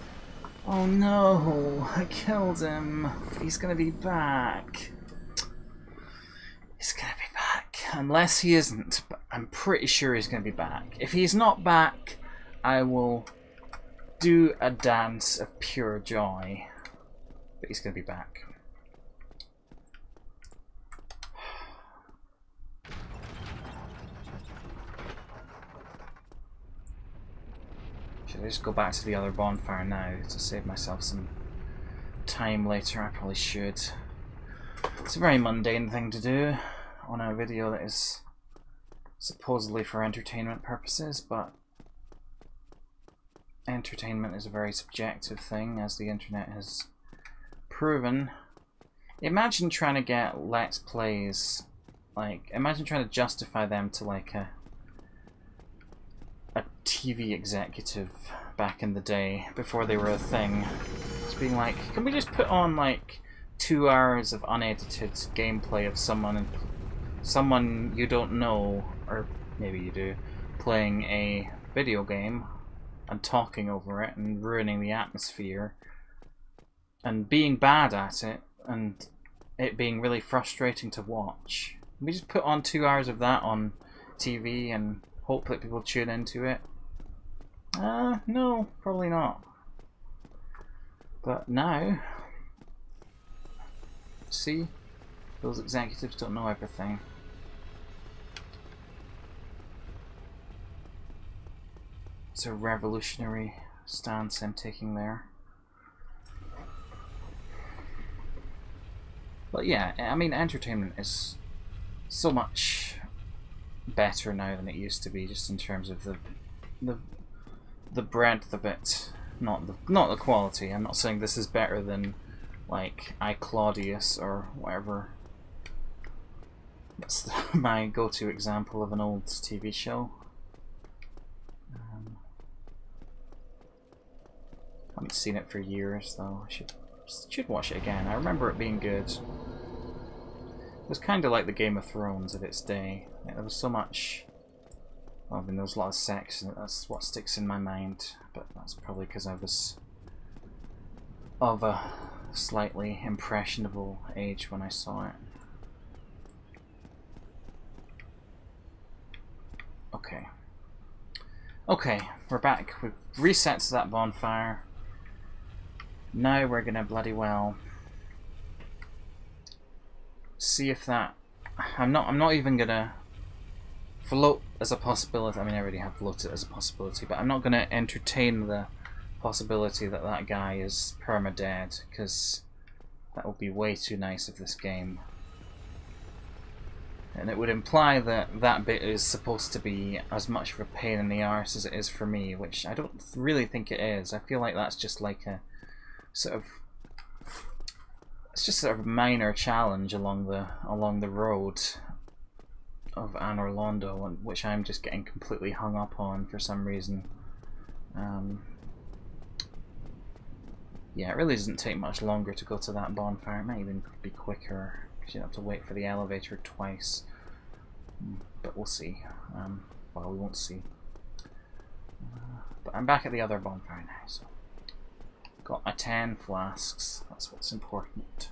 Oh no, I killed him. He's gonna be back. He's gonna be back. Unless he isn't, but I'm pretty sure he's gonna be back. If he's not back, I will do a dance of pure joy. But he's gonna be back. Should I just go back to the other bonfire now to save myself some time later? I probably should. It's a very mundane thing to do on a video that is supposedly for entertainment purposes, but entertainment is a very subjective thing, as the internet has proven. Imagine trying to get Let's Plays, like, imagine trying to justify them to like a TV executive back in the day, before they were a thing. It's being like, can we just put on like 2 hours of unedited gameplay of someone you don't know, or maybe you do, playing a video game and talking over it and ruining the atmosphere and being bad at it and it being really frustrating to watch. Can we just put on 2 hours of that on TV and hope that people tune into it? No, probably not. But now, see, those executives don't know everything. It's a revolutionary stance I'm taking there. But yeah, I mean, entertainment is so much better now than it used to be, just in terms of the breadth of it, not the quality. I'm not saying this is better than like iClaudius or whatever. That's my go-to example of an old TV show. Haven't seen it for years though. I should watch it again. I remember it being good. It was kind of like the Game of Thrones of its day. There was so much. Well, I mean, there was a lot of sex, and that's what sticks in my mind. But that's probably because I was of a slightly impressionable age when I saw it. Okay. Okay, we're back. We've reset to that bonfire. Now we're gonna bloody well see if that... I'm not even gonna float as a possibility. I mean, I already have floated as a possibility, but I'm not gonna entertain the possibility that that guy is perma-dead, because that would be way too nice of this game. And it would imply that that bit is supposed to be as much of a pain in the arse as it is for me, which I don't really think it is. I feel like that's just like a sort of... It's just sort of a minor challenge along the road of Anor Londo, which I'm just getting completely hung up on for some reason. Yeah, it really doesn't take much longer to go to that bonfire. It might even be quicker, because you don't have to wait for the elevator twice. But we'll see. Well, we won't see. But I'm back at the other bonfire now, so... Got my 10 flasks. That's what's important.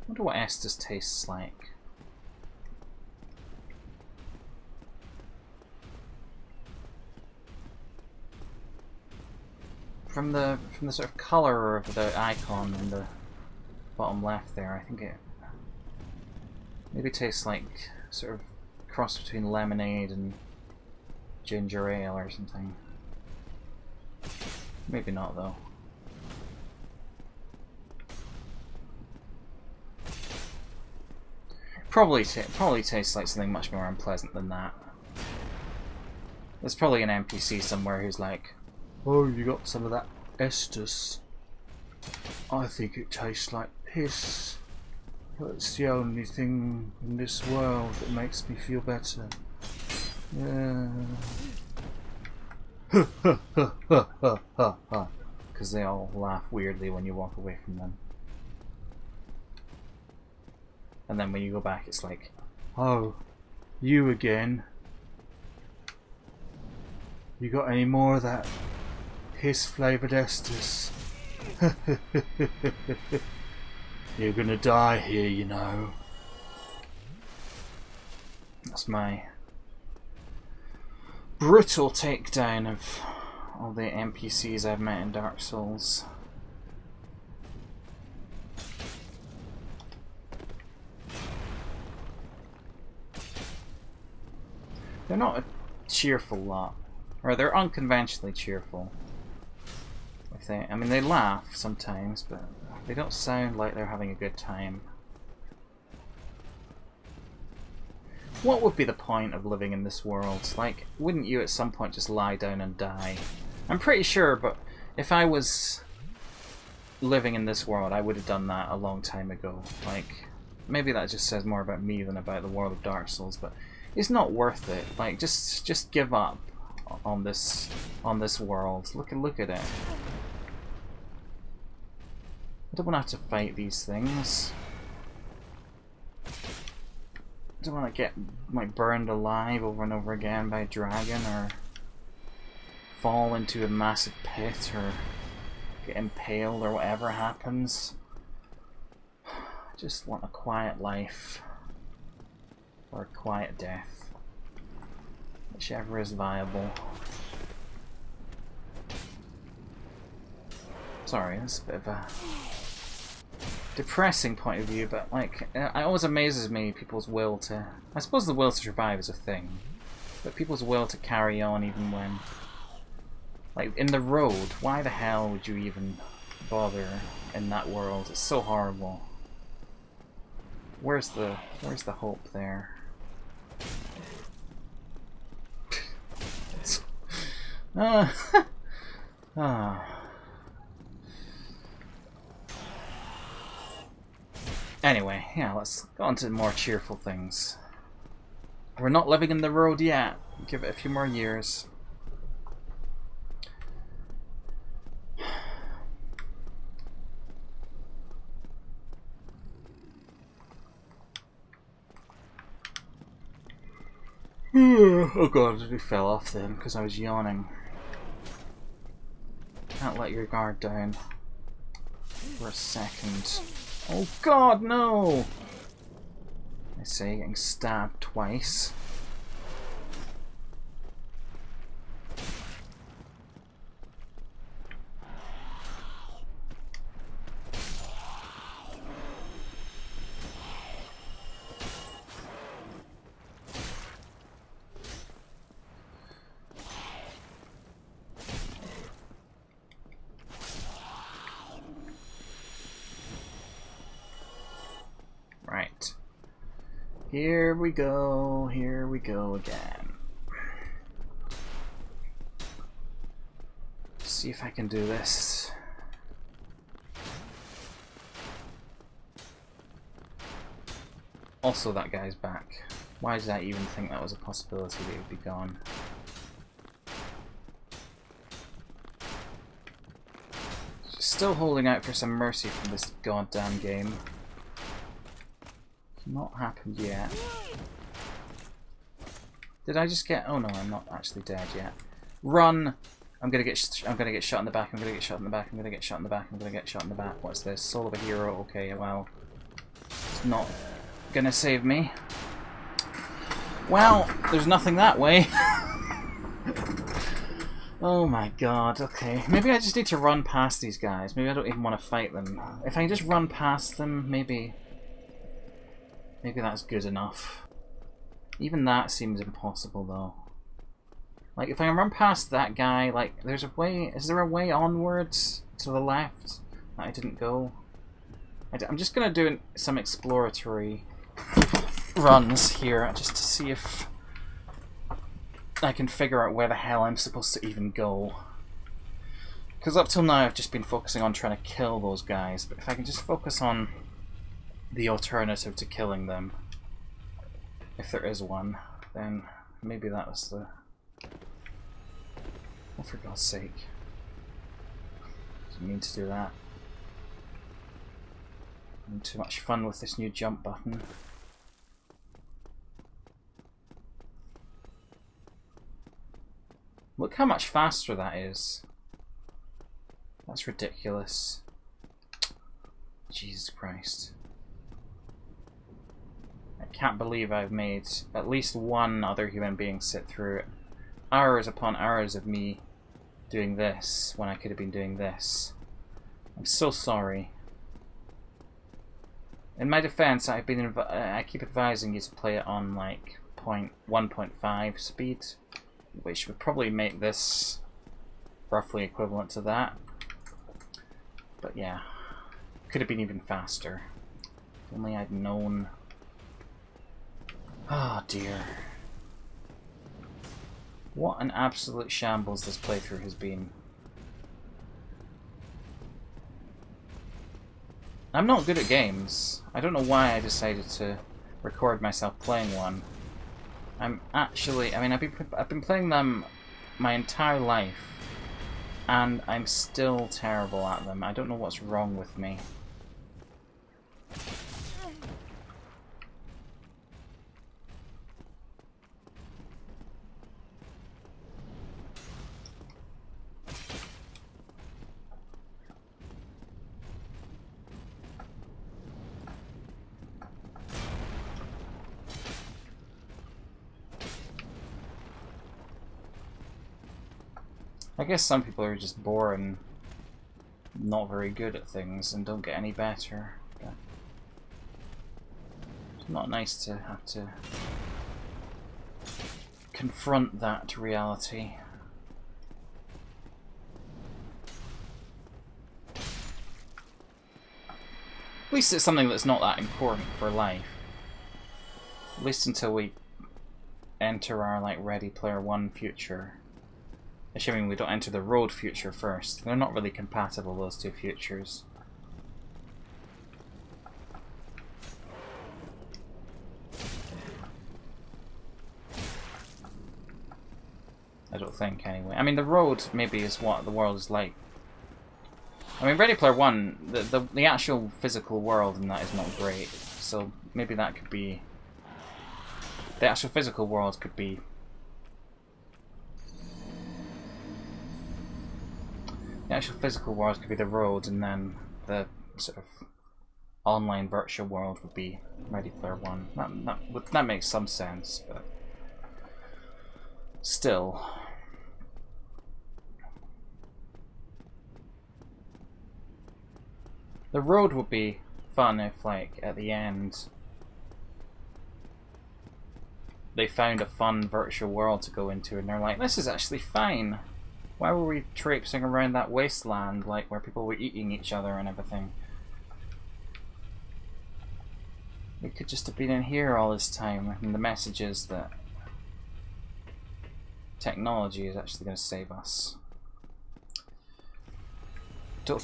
I wonder what Estus tastes like. From the sort of colour of the icon in the bottom left there, I think it maybe tastes like sort of cross between lemonade and ginger ale or something. Maybe not though. Probably tastes like something much more unpleasant than that. There's probably an NPC somewhere who's like, "Oh, you got some of that Estus. I think it tastes like piss. It's the only thing in this world that makes me feel better." Yeah. Because they all laugh weirdly when you walk away from them. And then when you go back, it's like, "Oh, you again? You got any more of that piss-flavoured Estus? You're gonna die here, you know." That's my brutal takedown of all the NPCs I've met in Dark Souls. They're not a cheerful lot, or they're unconventionally cheerful. I mean, they laugh sometimes, but they don't sound like they're having a good time. What would be the point of living in this world? Like, wouldn't you at some point just lie down and die? I'm pretty sure, but if I was living in this world, I would have done that a long time ago. Like, maybe that just says more about me than about the world of Dark Souls, but it's not worth it. Like, just give up on this world. Look at it. I don't want to have to fight these things. I don't want to get like burned alive over and over again by a dragon, or fall into a massive pit, or get impaled, or whatever happens. I just want a quiet life, or a quiet death, whichever is viable. Sorry, that's a bit of a depressing point of view, but like, it always amazes me people's will to... I suppose the will to survive is a thing, but people's will to carry on even when... Like, in the road, why the hell would you even bother in that world? It's so horrible. Where's the hope there? Anyway, yeah, let's go on to more cheerful things. We're not living in the road yet. Give it a few more years. Oh god, we fell off then because I was yawning. Can't let your guard down for a second. Oh god, no! I say, getting stabbed twice. Here we go again. See if I can do this. Also, that guy's back. Why did I even think that was a possibility that he would be gone? Still holding out for some mercy from this goddamn game. It's not happened yet. Did I just get? Oh no, I'm not actually dead yet. Run! I'm gonna get shot in the back. I'm gonna get shot in the back. I'm gonna get shot in the back. I'm gonna get shot in the back. What's this? Soul of a hero. Okay, well, it's not gonna save me. Well, there's nothing that way. Oh my god, okay. Maybe I just need to run past these guys. Maybe I don't even want to fight them. If I can just run past them, maybe that's good enough. Even that seems impossible though. Like, if I can run past that guy, like, there's a way... Is there a way onwards to the left that I didn't go? I'm just gonna do some exploratory runs here, just to see if I can figure out where the hell I'm supposed to even go. Because up till now I've just been focusing on trying to kill those guys, but if I can just focus on the alternative to killing them, if there is one, then maybe that was the... Oh, for God's sake. Didn't mean to do that. I'm having too much fun with this new jump button. Look how much faster that is. That's ridiculous. Jesus Christ. I can't believe I've made at least one other human being sit through hours upon hours of me doing this when I could have been doing this. I'm so sorry. In my defense, I keep advising you to play it on like 1.5 speed, which would probably make this roughly equivalent to that. But yeah, could have been even faster. If only I'd known. Oh dear. What an absolute shambles this playthrough has been. I'm not good at games. I don't know why I decided to record myself playing one. I'm actually, I mean, I've been playing them my entire life, and I'm still terrible at them. I don't know what's wrong with me. I guess some people are just boring, not very good at things, and don't get any better. But it's not nice to have to confront that reality. At least it's something that's not that important for life. At least until we enter our like Ready Player One future. Assuming we don't enter the road future first. They're not really compatible, those two futures. I don't think, anyway. I mean, the road maybe is what the world is like. I mean, Ready Player One, the actual physical world in that is not great. So maybe that could be... The actual physical world could be... The actual physical world could be the road, and then the sort of online virtual world would be Ready Player One. That makes some sense, but still. The road would be fun if, like, at the end they found a fun virtual world to go into, and they're like, this is actually fine. Why were we traipsing around that wasteland, like, where people were eating each other and everything? We could just have been in here all this time, and the message is that technology is actually going to save us. I don't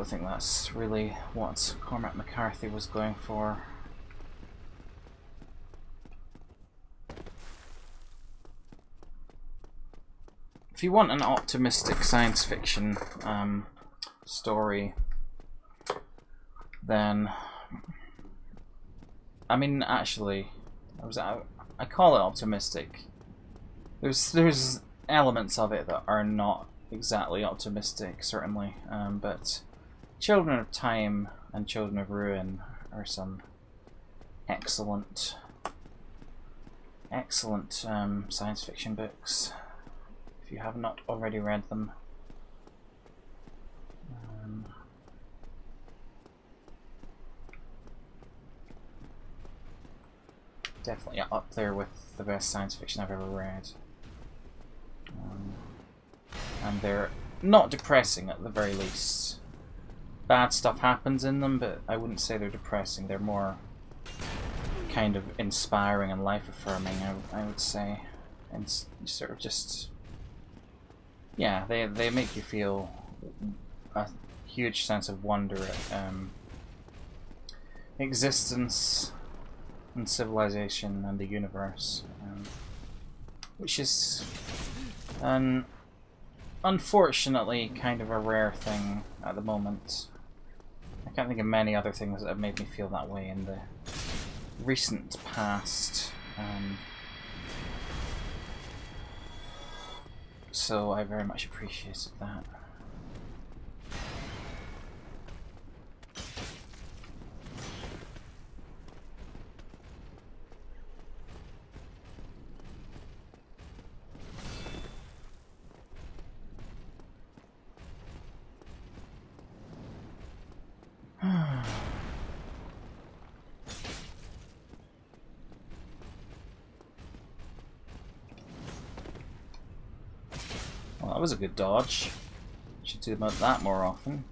think that's really what Cormac McCarthy was going for. If you want an optimistic science fiction story, then I mean, actually, I call it optimistic. There's elements of it that are not exactly optimistic, certainly, but Children of Time and Children of Ruin are some excellent science fiction books. If you have not already read them. Definitely up there with the best science fiction I've ever read. And they're not depressing at the very least. Bad stuff happens in them, but I wouldn't say they're depressing. They're more kind of inspiring and life-affirming, I would say. And sort of just... yeah, they make you feel a huge sense of wonder at existence and civilization and the universe, which is unfortunately kind of a rare thing at the moment. I can't think of many other things that have made me feel that way in the recent past, so I very much appreciated that. Well, that was a good dodge. Should do that more often.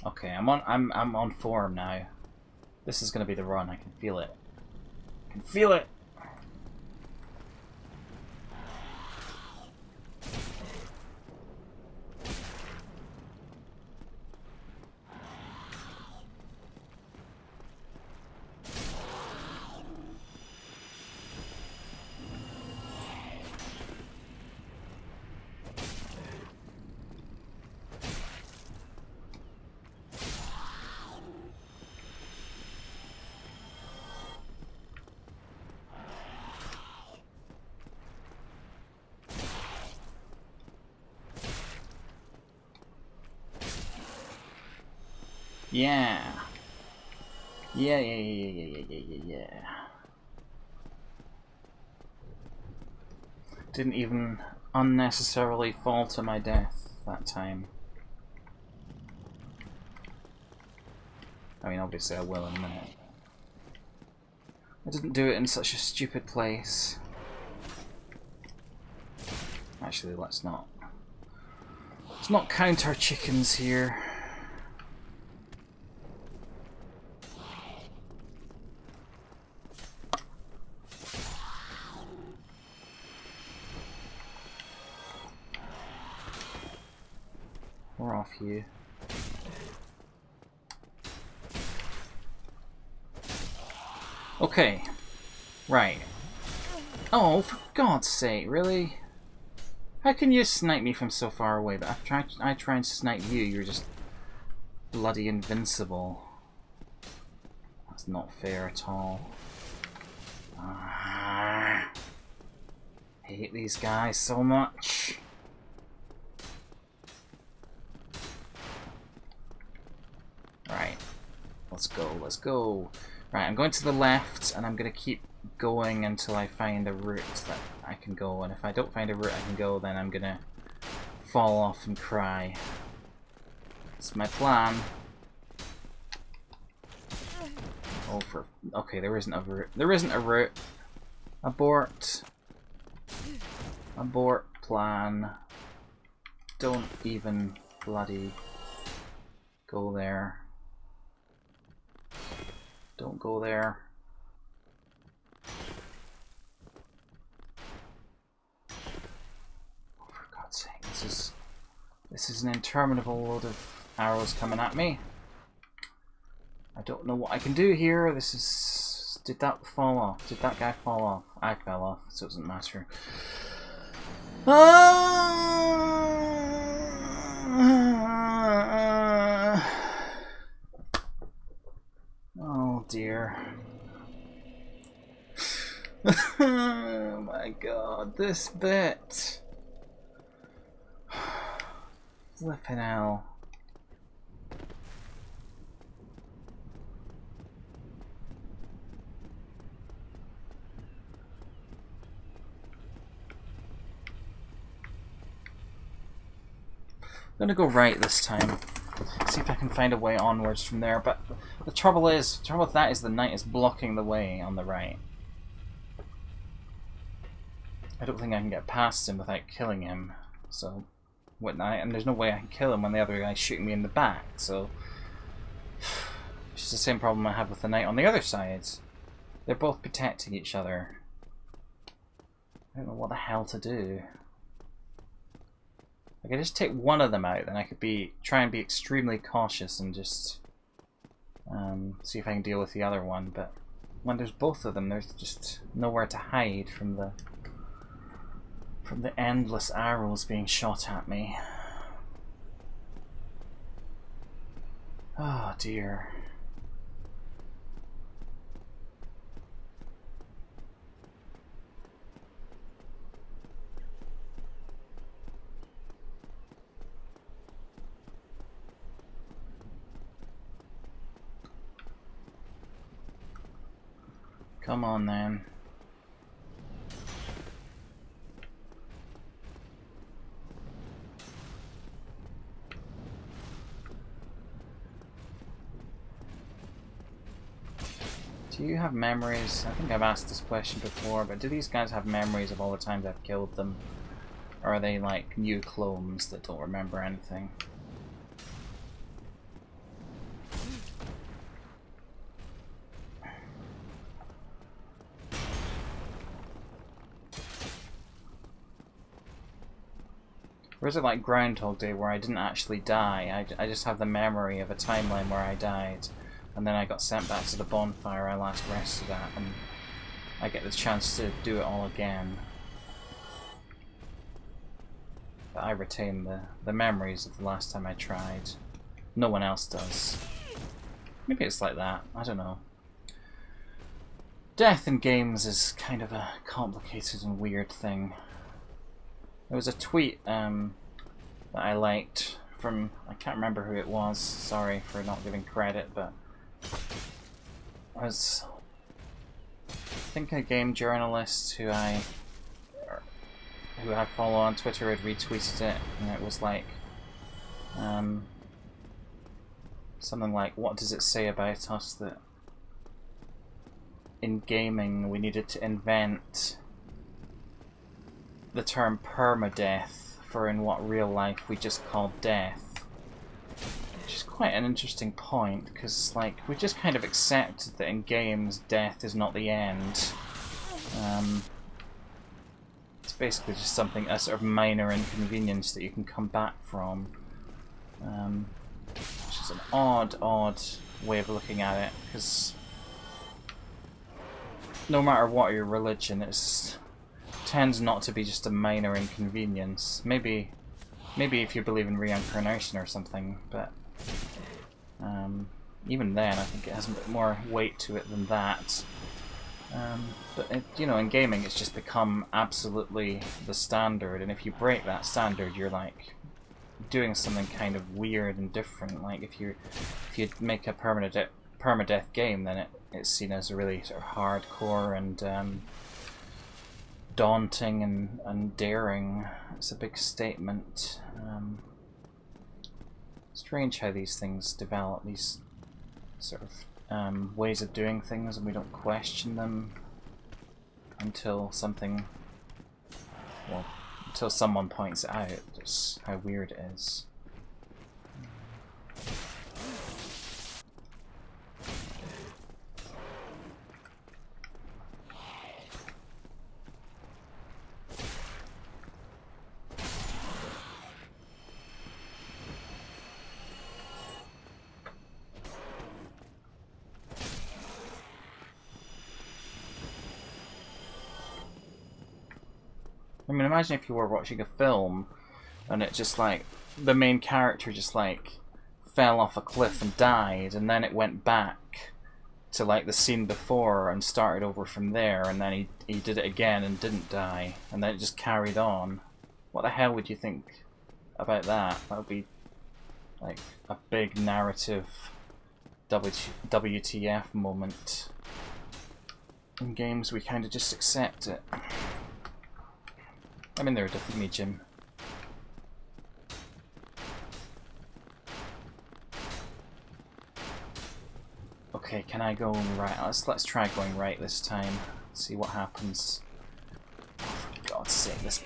Okay, I'm on form now. This is gonna be the run. I can feel it. I can feel it. Yeah. Yeah. Didn't even unnecessarily fall to my death that time. I mean, obviously I will in a minute. I didn't do it in such a stupid place. Actually, let's not count our chickens here. We're off here. Okay. Right. Oh, for God's sake, really? How can you snipe me from so far away, but I try and snipe you, you're just bloody invincible. That's not fair at all. I hate these guys so much. Right. Let's go. Right, I'm going to the left, and I'm going to keep going until I find a route that I can go, and if I don't find a route I can go, then I'm going to fall off and cry. That's my plan. Oh, okay, there isn't a route. There isn't a route. Abort. Abort plan. Don't even bloody go there. Don't go there. Oh, for God's sake, this is an interminable load of arrows coming at me. I don't know what I can do here. This is... Did that fall off? Did that guy fall off? I fell off, so it doesn't matter. Oh dear. Oh my god, this bit. Flippin' hell. I'm gonna go right this time. See if I can find a way onwards from there. But the trouble with that is the knight is blocking the way on the right. I don't think I can get past him without killing him. So, and there's no way I can kill him when the other guy's shooting me in the back. So, which is the same problem I have with the knight on the other side. They're both protecting each other. I don't know what the hell to do. I could just take one of them out, then I could try and be extremely cautious and just see if I can deal with the other one. But when there's both of them, there's just nowhere to hide from the endless arrows being shot at me. Oh dear. Come on then. Do you have memories? I think I've asked this question before, but do these guys have memories of all the times I've killed them? Or are they like new clones that don't remember anything? Or is it like Groundhog Day where I didn't actually die? I just have the memory of a timeline where I died, and then I got sent back to the bonfire I last rested at, and I get the chance to do it all again. But I retain the memories of the last time I tried. No one else does. Maybe it's like that. I don't know. Death in games is kind of a complicated and weird thing. There was a tweet that I liked from, I can't remember who it was, sorry for not giving credit, but it was, I think a game journalist who I follow on Twitter had retweeted it, and it was like, something like, what does it say about us that in gaming we needed to invent the term permadeath for in what real life we just call death. Which is quite an interesting point, because like we just kind of accept that in games death is not the end. It's basically just something, a sort of minor inconvenience that you can come back from. Which is an odd way of looking at it, because no matter what your religion, it tends not to be just a minor inconvenience. Maybe if you believe in reincarnation or something, but even then I think it has a bit more weight to it than that. But you know, in gaming it's just become absolutely the standard, and if you break that standard you're like doing something kind of weird and different. Like if you make a permadeath game, then it's seen as really sort of hardcore and daunting and daring. It's a big statement. Strange how these things develop, these sort of ways of doing things, and we don't question them until something, well, until someone points it out, just how weird it is. I mean, imagine if you were watching a film and it just like the main character just like fell off a cliff and died, and then it went back to like the scene before and started over from there, and then he did it again and didn't die, and then it just carried on. What the hell would you think about that? That would be like a big narrative WTF moment. In games we kind of just accept it. I'm in there, defeat me, Jim. Okay, can I go right? Let's try going right this time. See what happens. Oh, for God's sake, this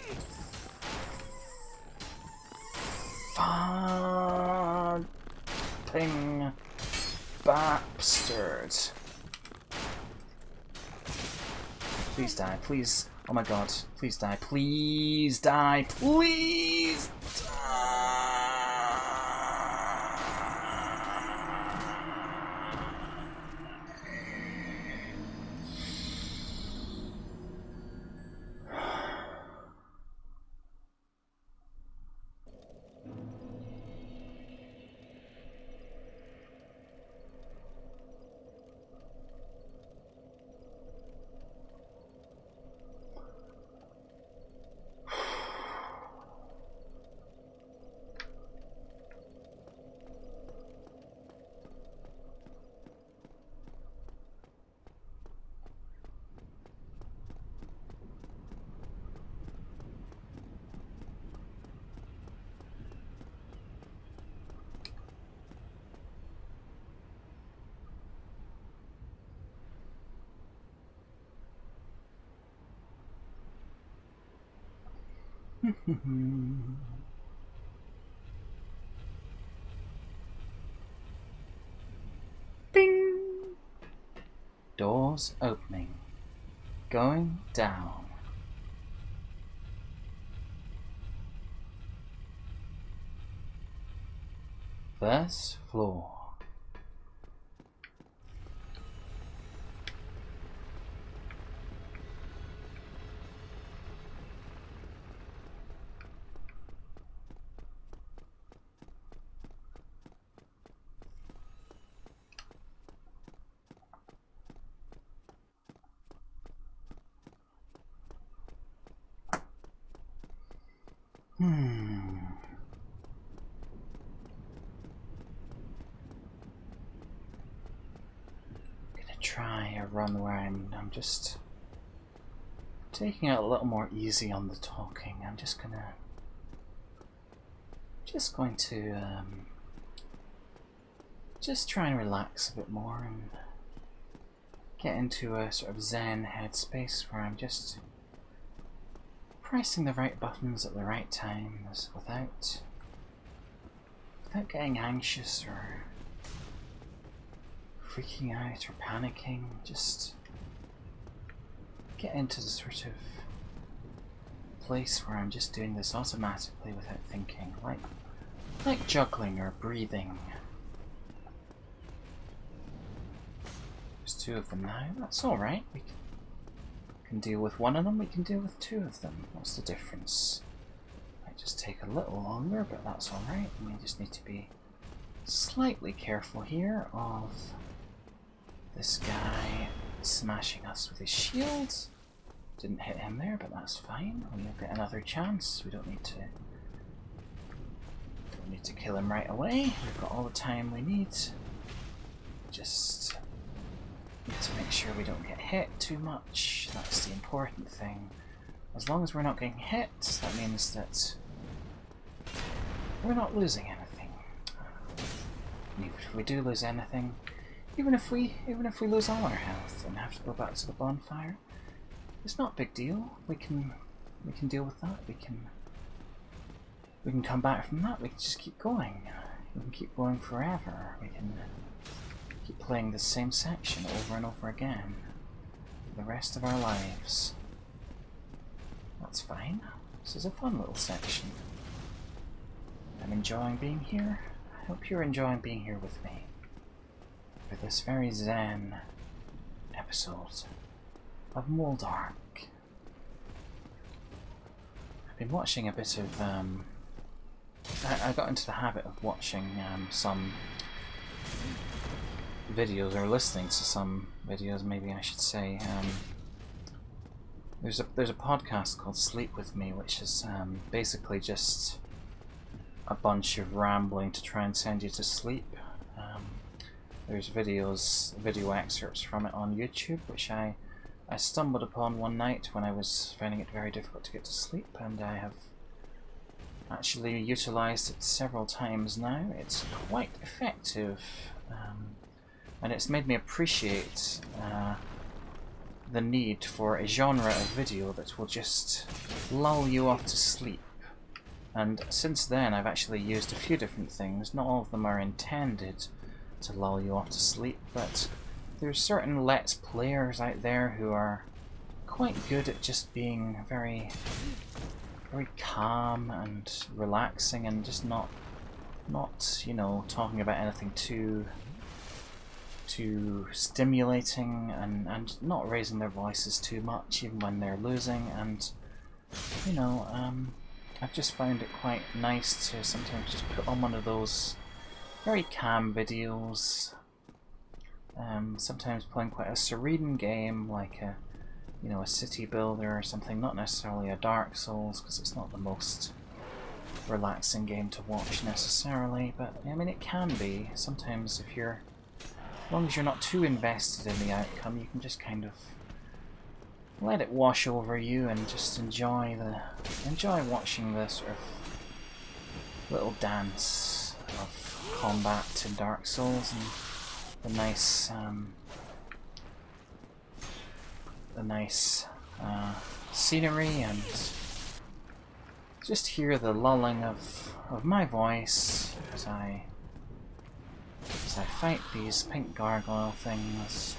fucking bastard! Please die, please. Oh my God, please die, please die, please die! Bing! Doors opening. Going down. First floor. Try a run where I'm just taking it a little more easy on the talking. I'm just going to just try and relax a bit more and get into a sort of zen headspace where I'm just pressing the right buttons at the right times without getting anxious or freaking out or panicking. Just get into the sort of place where I'm just doing this automatically without thinking, like juggling or breathing. There's two of them now. That's alright. We can deal with one of them, we can deal with two of them. What's the difference? Might just take a little longer, but that's alright. We just need to be slightly careful here of this guy smashing us with his shield. Didn't hit him there, but that's fine. We'll get another chance. We don't need to kill him right away. We've got all the time we need. Just need to make sure we don't get hit too much. That's the important thing. As long as we're not getting hit, that means that we're not losing anything. And even if we do lose anything, even if we lose all our health and have to go back to the bonfire, it's not a big deal. We can deal with that. We can come back from that. We can just keep going. We can keep going forever. We can keep playing the same section over and over again for the rest of our lives. That's fine. This is a fun little section. I'm enjoying being here. I hope you're enjoying being here with me for this very zen episode of MoleDark. been watching a bit of I got into the habit of watching some videos, or listening to some videos maybe I should say. There's a podcast called Sleep With Me, which is basically just a bunch of rambling to try and send you to sleep. There's video excerpts from it on YouTube, which I stumbled upon one night when I was finding it very difficult to get to sleep, and I have actually utilized it several times now. It's quite effective, and it's made me appreciate the need for a genre of video that will just lull you off to sleep. And since then I've actually used a few different things. Not all of them are intended to lull you off to sleep, but there's certain Let's Players out there who are quite good at just being very calm and relaxing, and just not you know, talking about anything too stimulating, and not raising their voices too much even when they're losing. And you know, I've just found it quite nice to sometimes just put on one of those very calm videos, sometimes playing quite a serene game like a, you know, a city builder or something, not necessarily a Dark Souls, because it's not the most relaxing game to watch necessarily, but I mean it can be sometimes. If you're, as long as you're not too invested in the outcome, you can just kind of let it wash over you and just enjoy watching the sort of little dance of combat in Dark Souls, and the nice scenery, and just hear the lulling of my voice as I fight these pink gargoyle things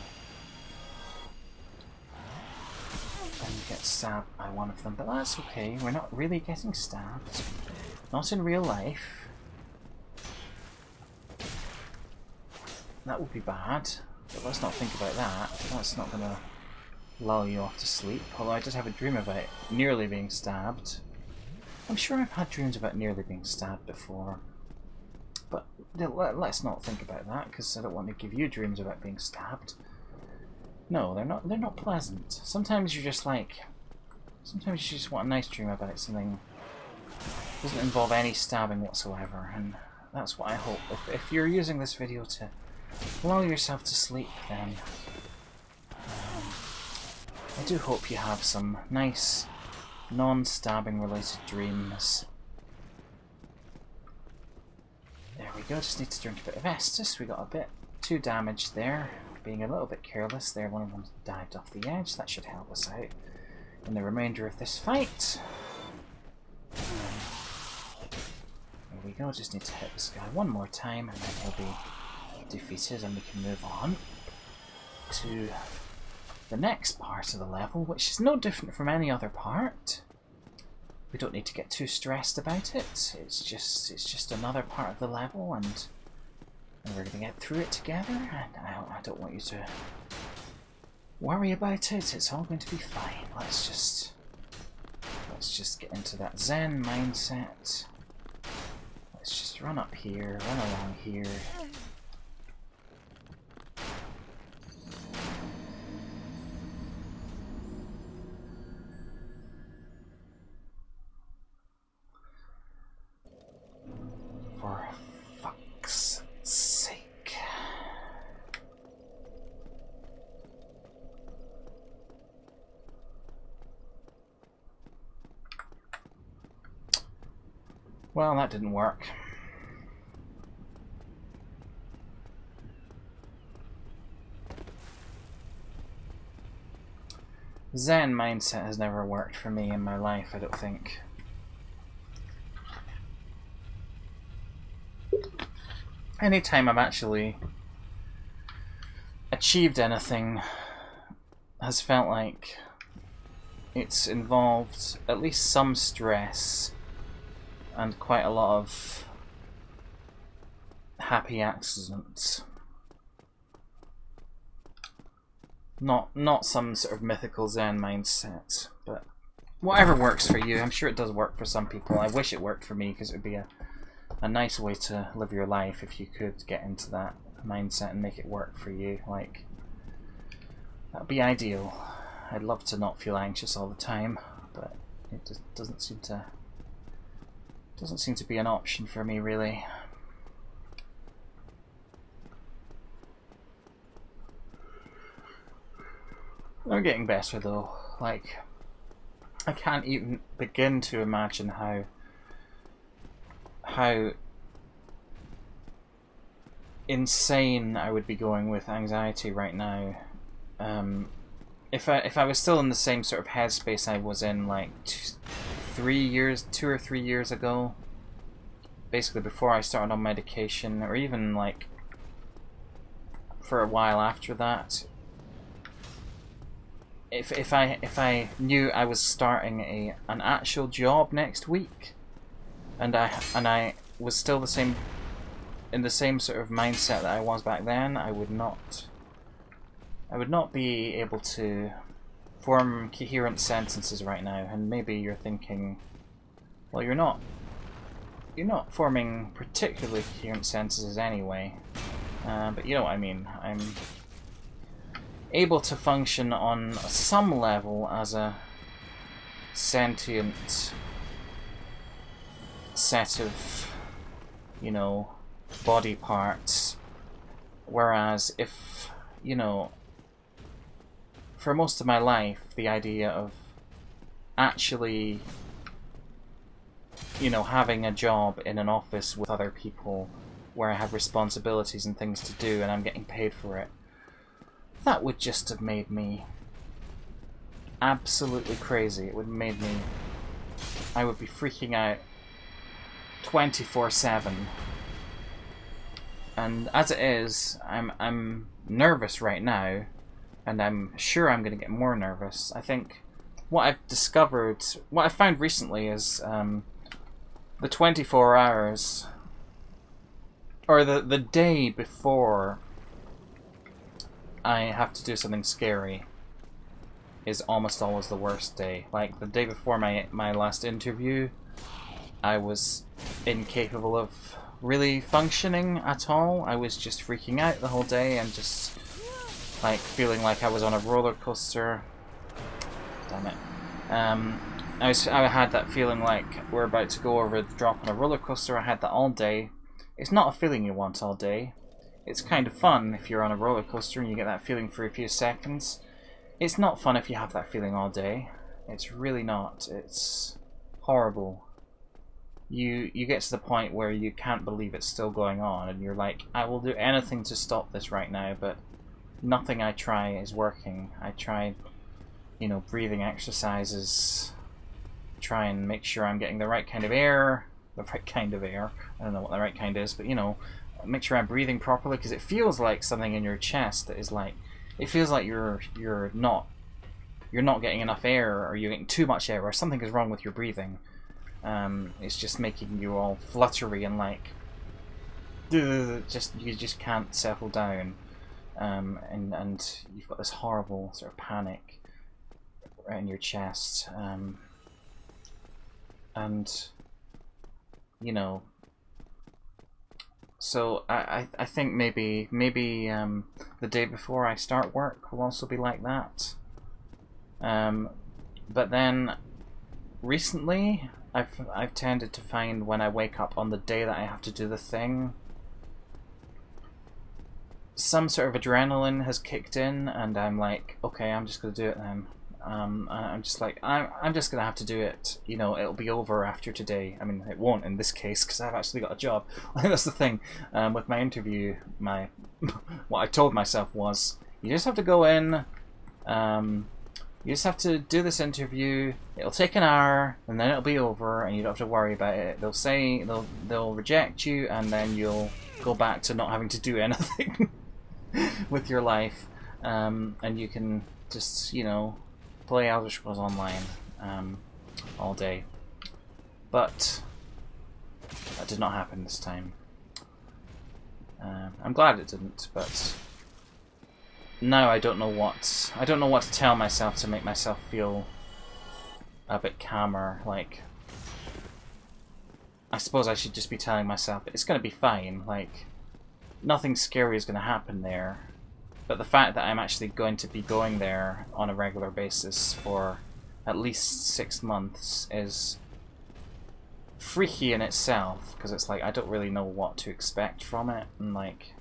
and get stabbed by one of them. But that's okay, we're not really getting stabbed. Not in real life. That would be bad, but let's not think about that. That's not going to lull you off to sleep. Although I did have a dream about nearly being stabbed. I'm sure I've had dreams about nearly being stabbed before. But let's not think about that, because I don't want to give you dreams about being stabbed. No, they're not pleasant. Sometimes you're just like, sometimes you just want a nice dream about something that doesn't involve any stabbing whatsoever, and that's what I hope. If you're using this video to lull yourself to sleep, then I do hope you have some nice non-stabbing related dreams. There we go, just need to drink a bit of Estus. We got a bit too damaged there, being a little bit careless there. One of them dived off the edge. That should help us out in the remainder of this fight. There we go, just need to hit this guy one more time and then he'll be defeated, and we can move on to the next part of the level, which is no different from any other part. We don't need to get too stressed about it. It's just another part of the level, and we're going to get through it together, and I don't want you to worry about it. It's all going to be fine. Let's just get into that Zen mindset. Let's just run up here, run along here. For fuck's sake. Well, that didn't work. Zen mindset has never worked for me in my life, I don't think. Anytime I've actually achieved anything has felt like it's involved at least some stress and quite a lot of happy accidents. Not some sort of mythical Zen mindset, but whatever works for you. I'm sure it does work for some people. I wish it worked for me, because it would be a nice way to live your life if you could get into that mindset and make it work for you. Like, that would be ideal. I'd love to not feel anxious all the time, but it just doesn't seem to be an option for me, really. I'm getting better though. Like, I can't even begin to imagine how insane I would be going with anxiety right now. If I was still in the same sort of headspace I was in like 2 or 3 years ago, basically before I started on medication, or even like for a while after that. If I knew I was starting an actual job next week, and I was still in the same sort of mindset that I was back then, I would not be able to form coherent sentences right now. And maybe you're thinking, well, you're not forming particularly coherent sentences anyway, but you know what I mean. I'm able to function on some level as a sentient set of, you know, body parts, whereas if, you know, for most of my life the idea of actually, you know, having a job in an office with other people where I have responsibilities and things to do and I'm getting paid for it, that would just have made me absolutely crazy. It would have made me... I would be freaking out 24/7. And as it is, I'm nervous right now, and I'm sure I'm going to get more nervous. I think what I've found recently is the 24 hours, or the day before I have to do something scary, is almost always the worst day. Like the day before my last interview, I was incapable of really functioning at all. I was just freaking out the whole day and just like feeling like I was on a roller coaster. Damn it. I had that feeling like we're about to go over the drop on a roller coaster. I had that all day. It's not a feeling you want all day. It's kind of fun if you're on a roller coaster and you get that feeling for a few seconds. It's not fun if you have that feeling all day. It's really not. It's horrible. You get to the point where you can't believe it's still going on, and you're like, I will do anything to stop this right now, but nothing I try is working. I tried, you know, breathing exercises, try and make sure I'm getting the right kind of air. The right kind of air. I don't know what the right kind is, but you know, make sure I'm breathing properly, because it feels like something in your chest that is like, it feels like you're not getting enough air, or you're getting too much air, or something is wrong with your breathing. It's just making you all fluttery and like you just can't settle down, and you've got this horrible sort of panic right in your chest, and you know. So I think maybe the day before I start work will also be like that. But then recently I've tended to find when I wake up on the day that I have to do the thing, some sort of adrenaline has kicked in, and I'm like, okay, I'm just gonna do it then. I'm just like, I'm just gonna have to do it. You know, it'll be over after today. I mean, it won't in this case because I've actually got a job. That's the thing. With my interview, what I told myself was, you just have to go in. You just have to do this interview. It'll take an hour, and then it'll be over, and you don't have to worry about it. They'll say they'll reject you, and then you'll go back to not having to do anything with your life, and you can just, you know, play Elder Scrolls Online all day. But that did not happen this time. I'm glad it didn't, but now I don't know what to tell myself to make myself feel a bit calmer. Like, I suppose I should just be telling myself it's going to be fine. Like, nothing scary is going to happen there. But the fact that I'm actually going to be going there on a regular basis for at least 6 months is freaky in itself, because it's like I don't really know what to expect from it, and like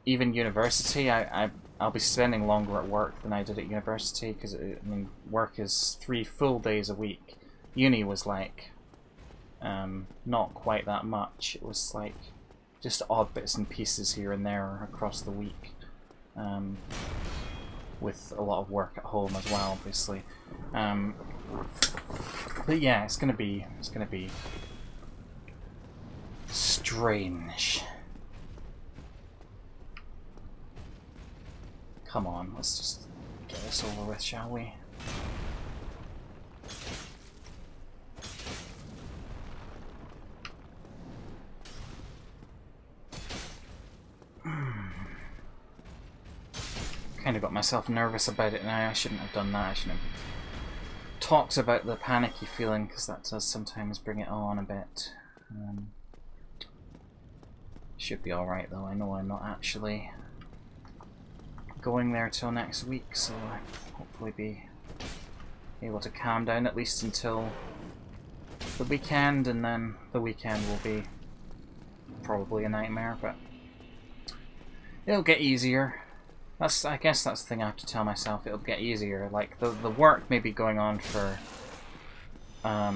even university, I'll be spending longer at work than I did at university, because I mean work is 3 full days a week. Uni was like not quite that much. It was like just odd bits and pieces here and there across the week, with a lot of work at home as well, obviously. But yeah, it's gonna be strange. Come on, let's just get this over with, shall we? Kind of got myself nervous about it now. I shouldn't have done that. I shouldn't have talked about the panicky feeling, because that does sometimes bring it on a bit. Should be alright though. I know I'm not actually going there till next week, so I'll hopefully be able to calm down at least until the weekend, and then the weekend will be probably a nightmare, but it'll get easier. I guess that's the thing I have to tell myself. It'll get easier. Like the work may be going on for a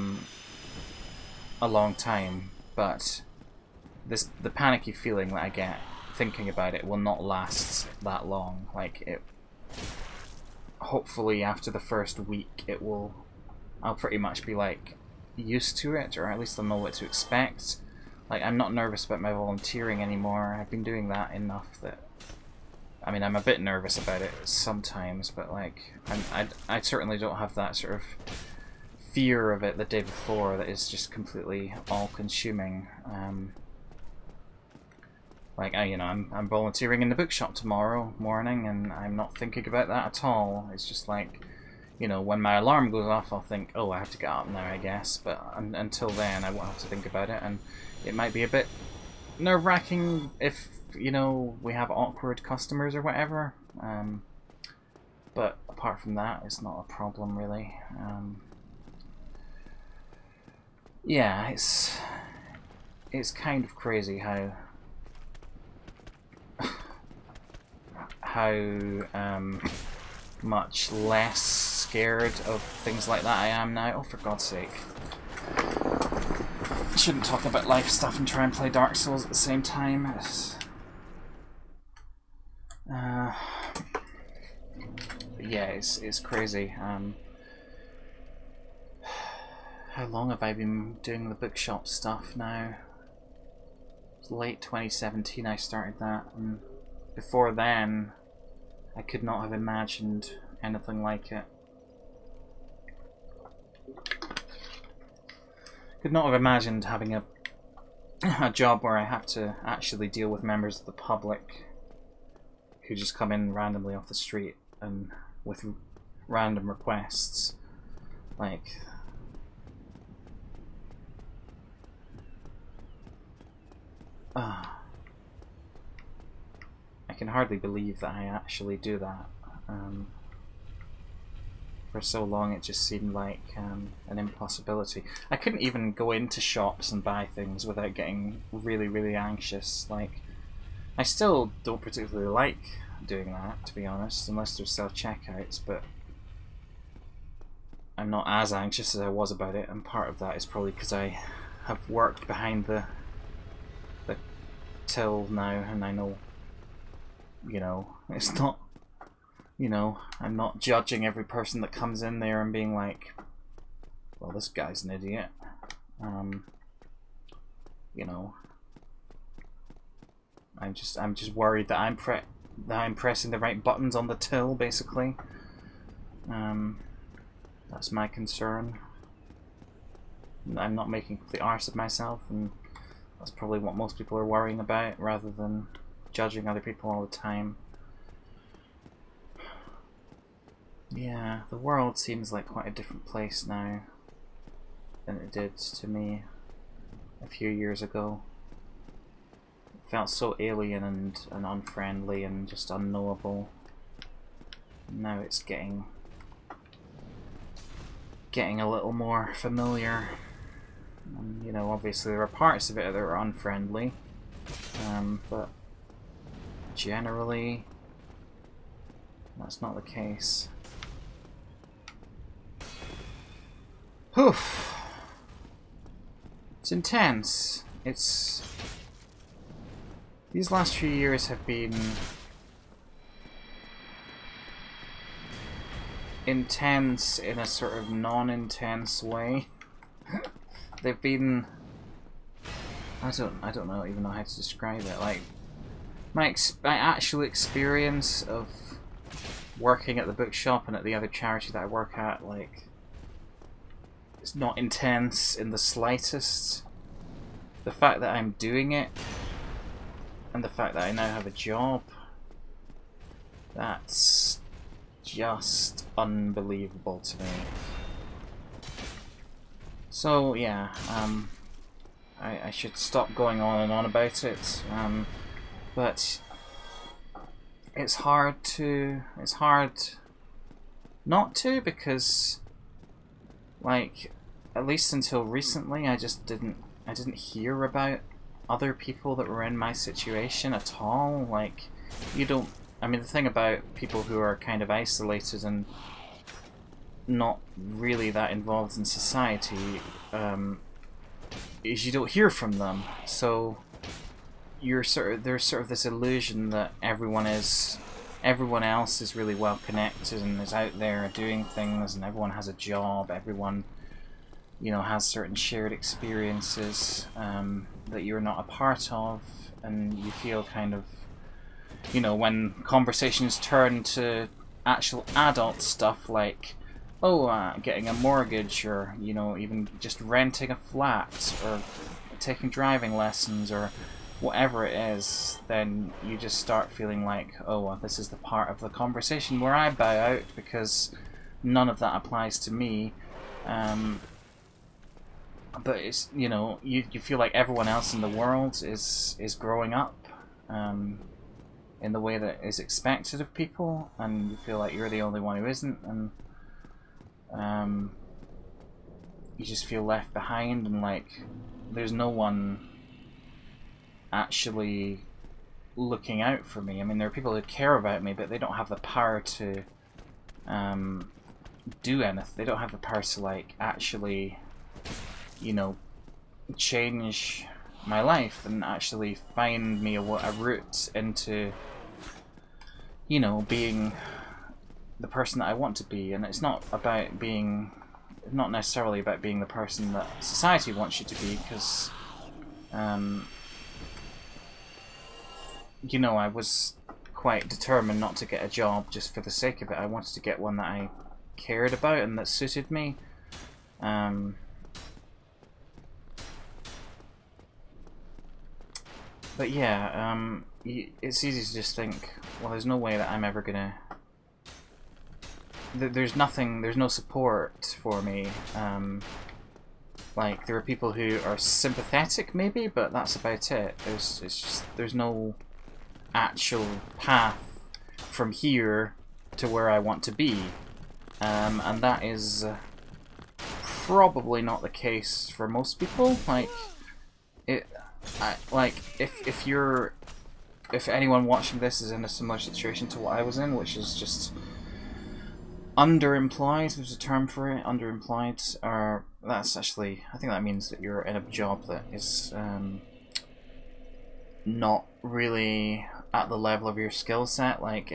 long time, but the panicky feeling that I get thinking about it will not last that long. Like it. Hopefully, after the first week, I'll pretty much be like used to it, or at least I'll know what to expect. Like I'm not nervous about my volunteering anymore. I've been doing that enough that. I mean, I'm a bit nervous about it sometimes, but like, I certainly don't have that sort of fear of it the day before that is just completely all-consuming. Like, I'm volunteering in the bookshop tomorrow morning, and I'm not thinking about that at all. It's just like, you know, when my alarm goes off, I'll think, oh, I have to get up now, I guess. But until then, I won't have to think about it, and it might be a bit nerve-wracking if, you know, we have awkward customers or whatever, but apart from that, it's not a problem really. Yeah, it's kind of crazy how much less scared of things like that I am now. Oh, for God's sake. I shouldn't talk about life stuff and try and play Dark Souls at the same time. Yeah, it's crazy. How long have I been doing the bookshop stuff now? It's late 2017 I started that, and before then I could not have imagined anything like it. Could not have imagined having a job where I have to actually deal with members of the public who just come in randomly off the street and with random requests. Like, I can hardly believe that I actually do that. For so long it just seemed like an impossibility. I couldn't even go into shops and buy things without getting really, really anxious. Like, I still don't particularly like doing that, to be honest, unless there's self-checkouts, but I'm not as anxious as I was about it, and part of that is probably because I have worked behind the till now, and I know, you know, it's not, you know, I'm not judging every person that comes in there and being like, well, this guy's an idiot. You know, I'm just worried that I'm pressing the right buttons on the till, basically. That's my concern. I'm not making the arse of myself, and that's probably what most people are worrying about, rather than judging other people all the time. Yeah, the world seems like quite a different place now than it did to me a few years ago. It felt so alien and unfriendly and just unknowable. Now it's getting a little more familiar. And, you know, obviously there are parts of it that are unfriendly, but generally that's not the case. Poof! It's intense. These last few years have been intense in a sort of non-intense way. They've been... I don't know even know how to describe it. Like, my actual experience of working at the bookshop and at the other charity that I work at, like, it's not intense in the slightest. The fact that I'm doing it, and the fact that I now have a job, that's just unbelievable to me. So yeah, I should stop going on and on about it, but it's hard not to, because, like, at least until recently I didn't hear about other people that were in my situation at all. Like, you don't, I mean, the thing about people who are kind of isolated and not really that involved in society is you don't hear from them. So there's sort of this illusion that everyone else is really well connected and is out there doing things, and everyone has a job, everyone, you know, has certain shared experiences that you're not a part of, and you feel kind of, you know, when conversations turn to actual adult stuff like, oh, getting a mortgage, or, you know, even just renting a flat, or taking driving lessons, or whatever it is, then you just start feeling like, oh, well, this is the part of the conversation where I bow out because none of that applies to me. But it's, you know, you feel like everyone else in the world is growing up in the way that is expected of people, and you feel like you're the only one who isn't, and you just feel left behind, and like there's no one actually looking out for me. I mean, there are people who care about me, but they don't have the power to do anything. They don't have the power to, like, actually, you know, change my life and actually find me a route into, you know, being the person that I want to be. And it's not about being, not necessarily about being the person that society wants you to be, because you know, I was quite determined not to get a job just for the sake of it. I wanted to get one that I cared about and that suited me. But yeah, it's easy to just think, well, there's no way that I'm ever gonna... There's no support for me. Like, there are people who are sympathetic, maybe, but that's about it. There's no actual path from here to where I want to be, and that is probably not the case for most people. Like, if anyone watching this is in a similar situation to what I was in, which is just underemployed, there's a term for it, underemployed, or that's actually, I think that means that you're in a job that is not really at the level of your skill set. Like,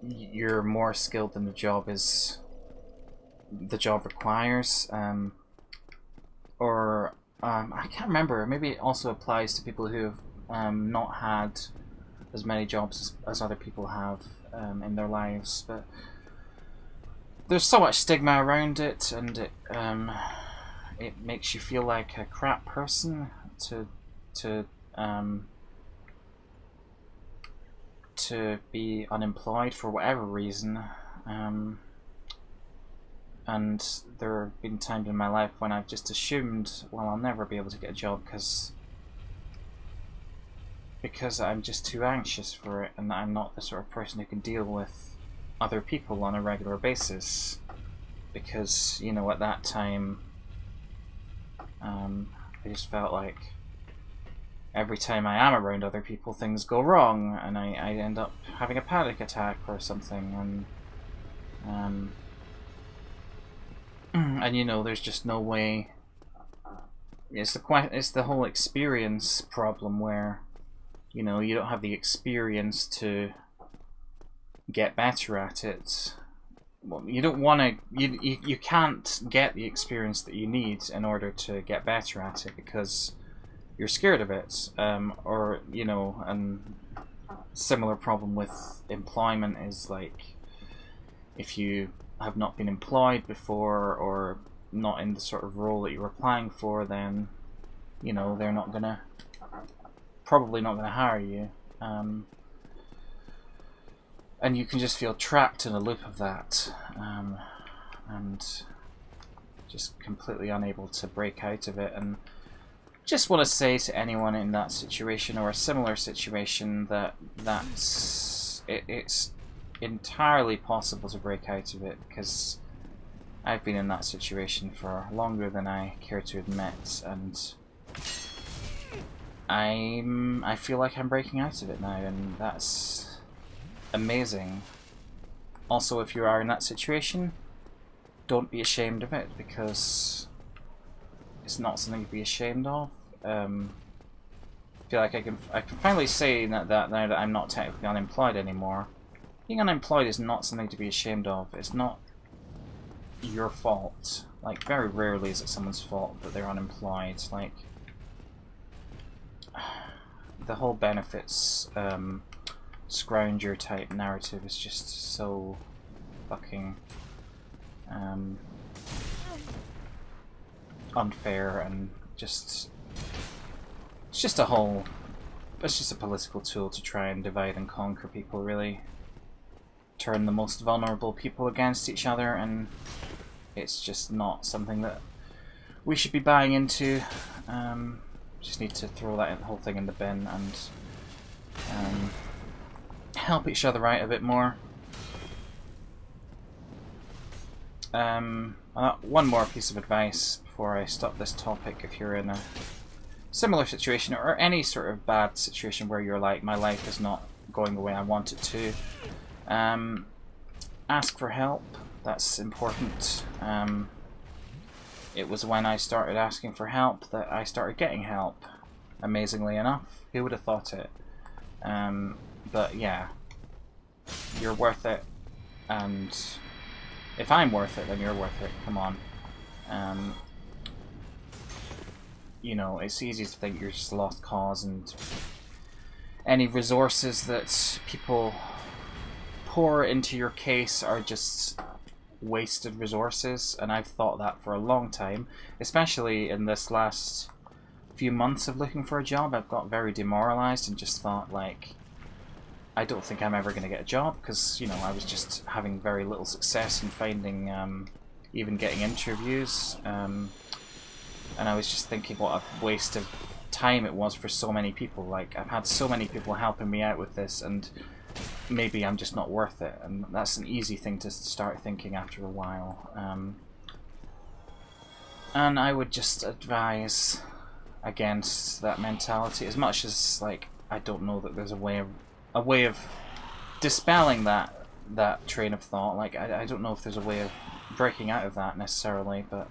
you're more skilled than the job requires, or I can't remember, maybe it also applies to people who have not had as many jobs as other people have in their lives. But there's so much stigma around it, and it makes you feel like a crap person to be unemployed for whatever reason. And there have been times in my life when I've just assumed, well, I'll never be able to get a job because I'm just too anxious for it, and I'm not the sort of person who can deal with other people on a regular basis. Because, you know, at that time, I just felt like every time I am around other people, things go wrong, and I end up having a panic attack or something, and you know, there's just no way. It's the whole experience problem where, you know, you don't have the experience to get better at it. Well, you don't want to. You can't get the experience that you need in order to get better at it because you're scared of it, or you know, and similar problem with employment is like if you have not been employed before or not in the sort of role that you're applying for, then you know they're probably not gonna hire you, and you can just feel trapped in a loop of that, and just completely unable to break out of it. And just want to say to anyone in that situation or a similar situation that it's entirely possible to break out of it, because I've been in that situation for longer than I care to admit, and I feel like I'm breaking out of it now, and that's amazing. Also, if you are in that situation, don't be ashamed of it, because it's not something to be ashamed of. I feel like I can finally say that now that I'm not technically unemployed anymore. Being unemployed is not something to be ashamed of. It's not your fault. Like, very rarely is it someone's fault that they're unemployed. Like, the whole benefits scrounger type narrative is just so fucking unfair, and just it's just a political tool to try and divide and conquer people, really. Turn the most vulnerable people against each other, and it's just not something that we should be buying into. Just need to throw that whole thing in the bin and help each other out a bit more. One more piece of advice before I stop this topic. If you're in a similar situation or any sort of bad situation where you're like, my life is not going the way I want it to, ask for help. That's important. It was when I started asking for help that I started getting help, amazingly enough. Who would have thought it? But yeah, you're worth it, and if I'm worth it, then you're worth it. Come on. You know, it's easy to think you're just a lost cause, and any resources that people pour into your case are just wasted resources, and I've thought that for a long time, especially in this last few months of looking for a job. I've got very demoralized and just thought, like, I don't think I'm ever going to get a job, because, you know, I was just having very little success in finding, even getting interviews, and I was just thinking what a waste of time it was for so many people. Like, I've had so many people helping me out with this, and maybe I'm just not worth it, and that's an easy thing to start thinking after a while. And I would just advise against that mentality, as much as, like, I don't know that there's a way of dispelling that train of thought. Like, I don't know if there's a way of breaking out of that necessarily, but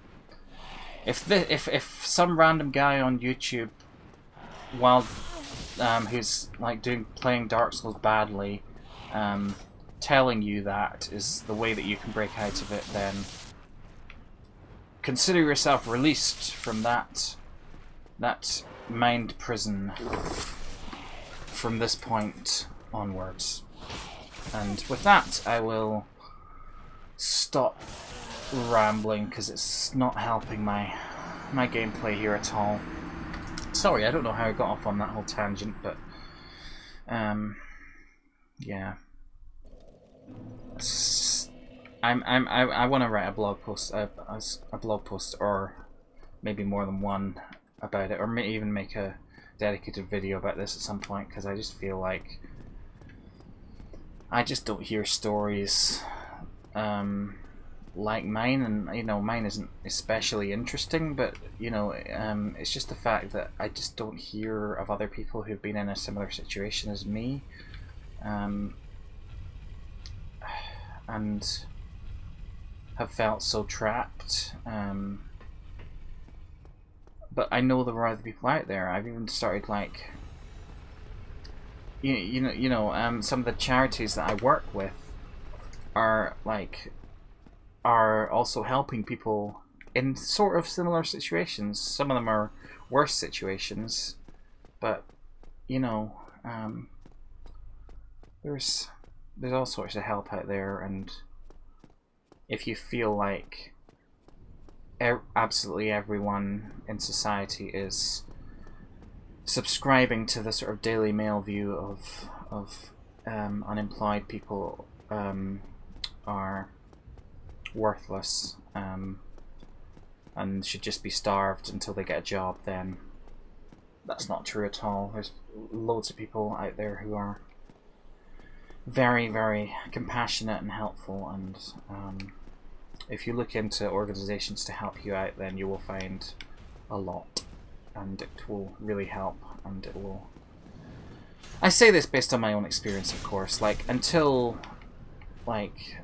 if some random guy on YouTube, while who's like playing Dark Souls badly, telling you that is the way that you can break out of it, then consider yourself released from that mind prison from this point onwards. And with that, I will stop rambling, because it's not helping my gameplay here at all. Sorry, I don't know how I got off on that whole tangent, but yeah. I want to write a blog post, or maybe more than one about it, or even make a dedicated video about this at some point, because I just feel like I just don't hear stories like mine, and you know, mine isn't especially interesting, but you know, it's just the fact that I just don't hear of other people who've been in a similar situation as me, and have felt so trapped. But I know there are other people out there. I've even started, like, you know, some of the charities that I work with are also helping people in sort of similar situations. Some of them are worse situations, but you know, there's all sorts of help out there, and if you feel like absolutely everyone in society is subscribing to the sort of Daily Mail view of unemployed people are worthless and should just be starved until they get a job, then that's not true at all. There's loads of people out there who are very, very compassionate and helpful, and if you look into organizations to help you out, then you will find a lot, and it will really help, and it will... I say this based on my own experience, of course. Like, until like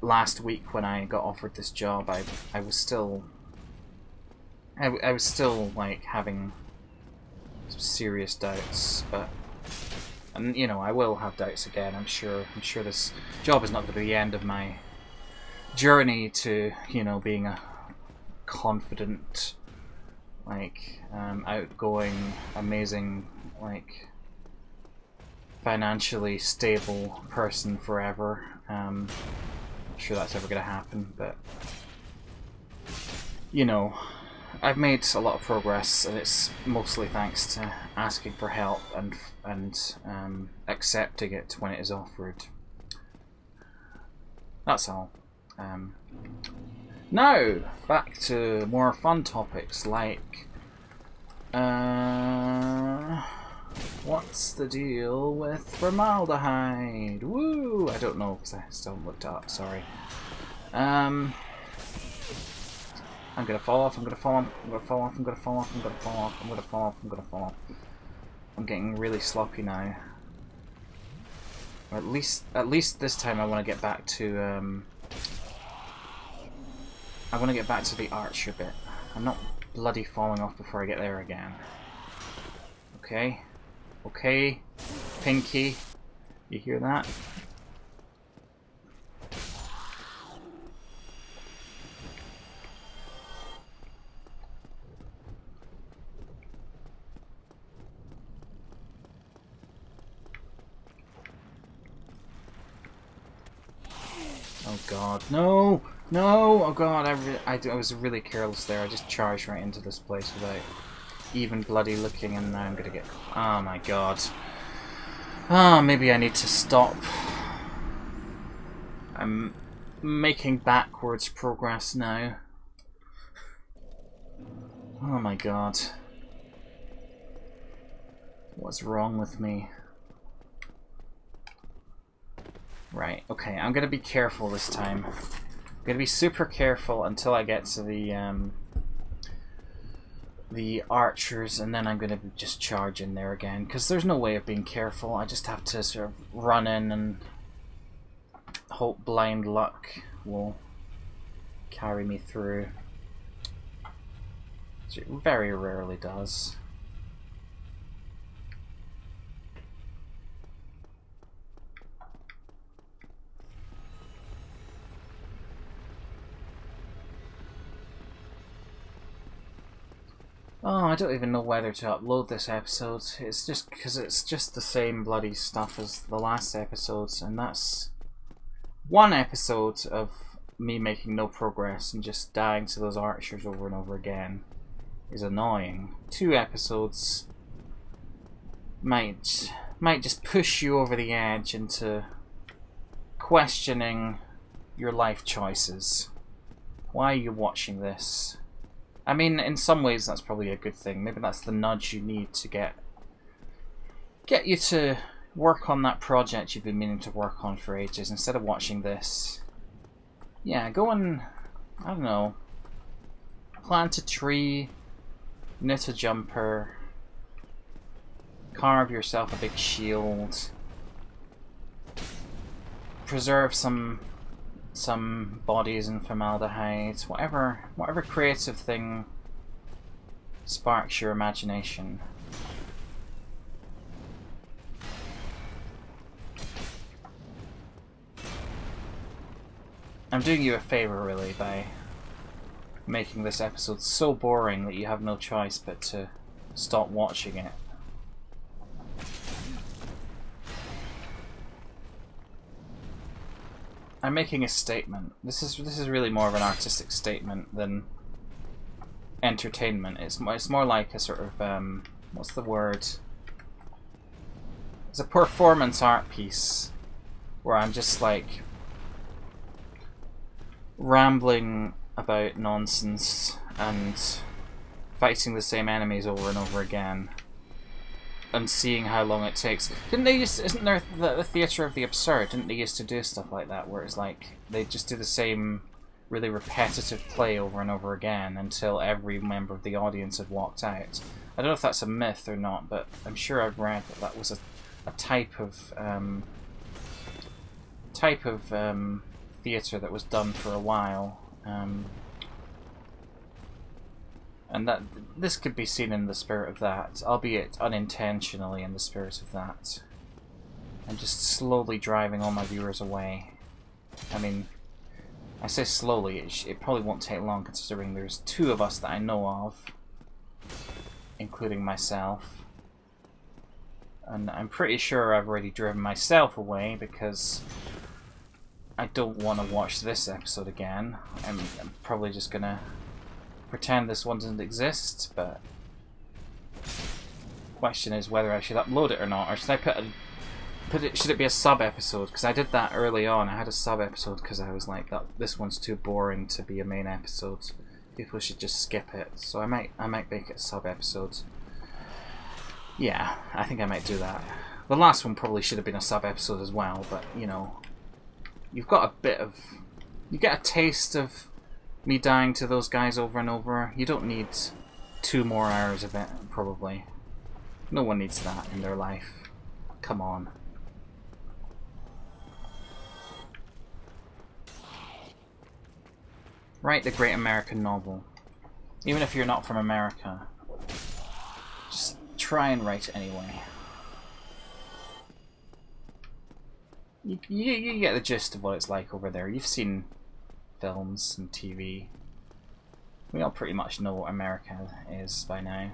last week when I got offered this job, I was still like having some serious doubts, but and you know, I will have doubts again. I'm sure this job is not going to be the end of my journey to, you know, being a confident, like, outgoing, amazing, like, financially stable person forever. Not sure that's ever going to happen, but you know, I've made a lot of progress, and it's mostly thanks to asking for help and accepting it when it is offered. That's all. Now, back to more fun topics like what's the deal with formaldehyde? Woo! I don't know because I still haven't looked it up, sorry. I'm gonna fall off, I'm gonna fall off, I'm gonna fall off, I'm gonna fall off, I'm gonna fall off, I'm gonna fall off, I'm gonna fall off. I'm getting really sloppy now. Or at least this time I want to get back to the archer bit. I'm not bloody falling off before I get there again. Okay. Okay. Pinky. You hear that? Oh god, no! No! Oh god, I was really careless there. I just charged right into this place without even bloody looking, and now I'm gonna get... Oh my god. Ah, maybe I need to stop. I'm making backwards progress now. Oh my god. What's wrong with me? Right, okay, I'm gonna be careful this time. I'm gonna be super careful until I get to the archers, and then I'm gonna just charge in there again, because there's no way of being careful. I just have to sort of run in and hope blind luck will carry me through. Which it very rarely does. Oh, I don't even know whether to upload this episode. It's just because it's just the same bloody stuff as the last episodes, and that's one episode of me making no progress and just dying to those archers over and over again is annoying. 2 episodes might just push you over the edge into questioning your life choices. Why are you watching this? I mean, in some ways that's probably a good thing. Maybe that's the nudge you need to get you to work on that project you've been meaning to work on for ages, instead of watching this. Yeah, go and, I don't know, plant a tree, knit a jumper, carve yourself a big shield, preserve some bodies in formaldehyde, whatever creative thing sparks your imagination. I'm doing you a favor, really, by making this episode so boring that you have no choice but to stop watching it. I'm making a statement. This is really more of an artistic statement than entertainment. It's more like a sort of what's the word? It's a performance art piece where I'm just like rambling about nonsense and fighting the same enemies over and over again and seeing how long it takes. Isn't there the theatre of the absurd? Didn't they used to do stuff like that, where it's like they just do the same really repetitive play over and over again until every member of the audience had walked out? I don't know if that's a myth or not, but I'm sure I've read that that was a type of theatre that was done for a while. And that this could be seen in the spirit of that, albeit unintentionally in the spirit of that. I'm just slowly driving all my viewers away. I mean, I say slowly, it probably won't take long considering there's 2 of us that I know of, including myself. And I'm pretty sure I've already driven myself away because I don't want to watch this episode again. I'm probably just gonna pretend this one doesn't exist, but the question is whether I should upload it or not, or should I should it be a sub episode? Because I did that early on. I had a sub episode because I was like, this one's too boring to be a main episode. People should just skip it. So I might make it a sub episode. Yeah, I think I might do that. The last one probably should have been a sub episode as well, but you know, you've got a bit of, you get a taste of me dying to those guys over and over. You don't need 2 more hours of it, probably. No one needs that in their life. Come on. Write the great American novel. Even if you're not from America, just try and write it anyway. You get the gist of what it's like over there. You've seen films and TV. We all pretty much know what America is by now.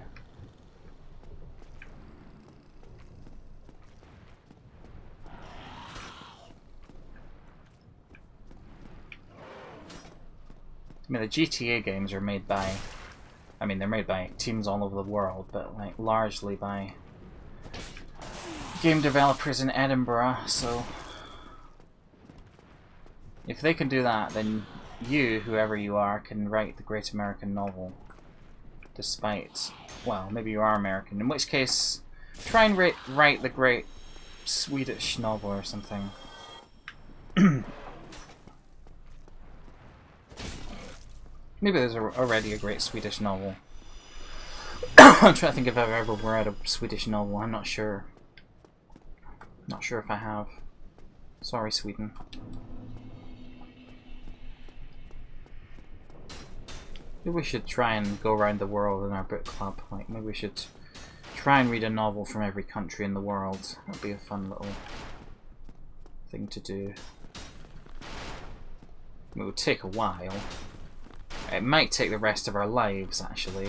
I mean, the GTA games are made by, I mean, they're made by teams all over the world, but like largely by game developers in Edinburgh, so if they can do that, then you, whoever you are, can write the great American novel. Despite, well, maybe you are American, in which case, try and write the great Swedish novel or something. Maybe there's already a great Swedish novel. I'm trying to think if I've ever read a Swedish novel. I'm not sure. Not sure if I have. Sorry, Sweden. Maybe we should try and go around the world in our book club. Like, maybe we should try and read a novel from every country in the world. That'd be a fun little thing to do. It would take a while. It might take the rest of our lives, actually.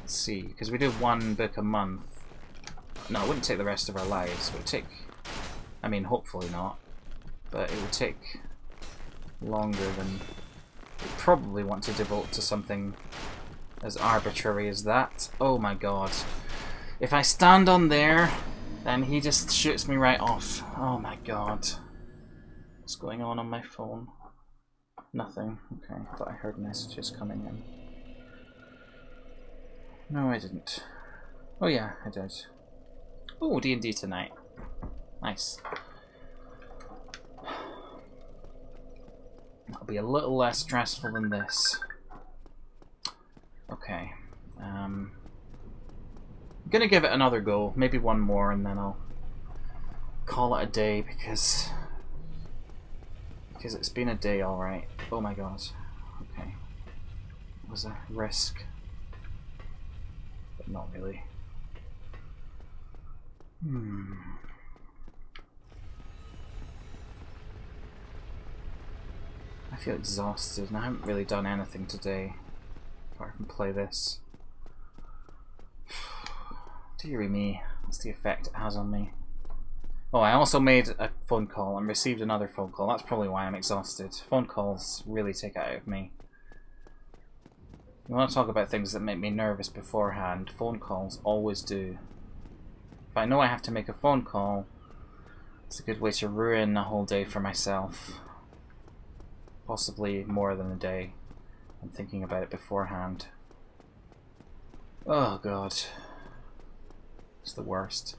Let's see, because we do 1 book a month. No, it wouldn't take the rest of our lives. It would take, I mean, hopefully not. But it would take longer than we probably want to devote to something as arbitrary as that. Oh my god. If I stand on there, then he just shoots me right off. Oh my god. What's going on my phone? Nothing. Okay, I thought I heard messages coming in. No, I didn't. Oh yeah, I did. Oh, D&D tonight. Nice. That'll be a little less stressful than this. Okay. I'm gonna give it another go. Maybe one more and then I'll call it a day because it's been a day, alright. Oh my god. Okay. It was a risk. But not really. I feel exhausted and I haven't really done anything today apart from play this. Deary me, what's the effect it has on me? Oh, I also made a phone call and received another phone call. That's probably why I'm exhausted. Phone calls really take it out of me. You want to talk about things that make me nervous beforehand, phone calls always do. If I know I have to make a phone call, it's a good way to ruin a whole day for myself. Possibly more than a day. I'm thinking about it beforehand. Oh god. It's the worst.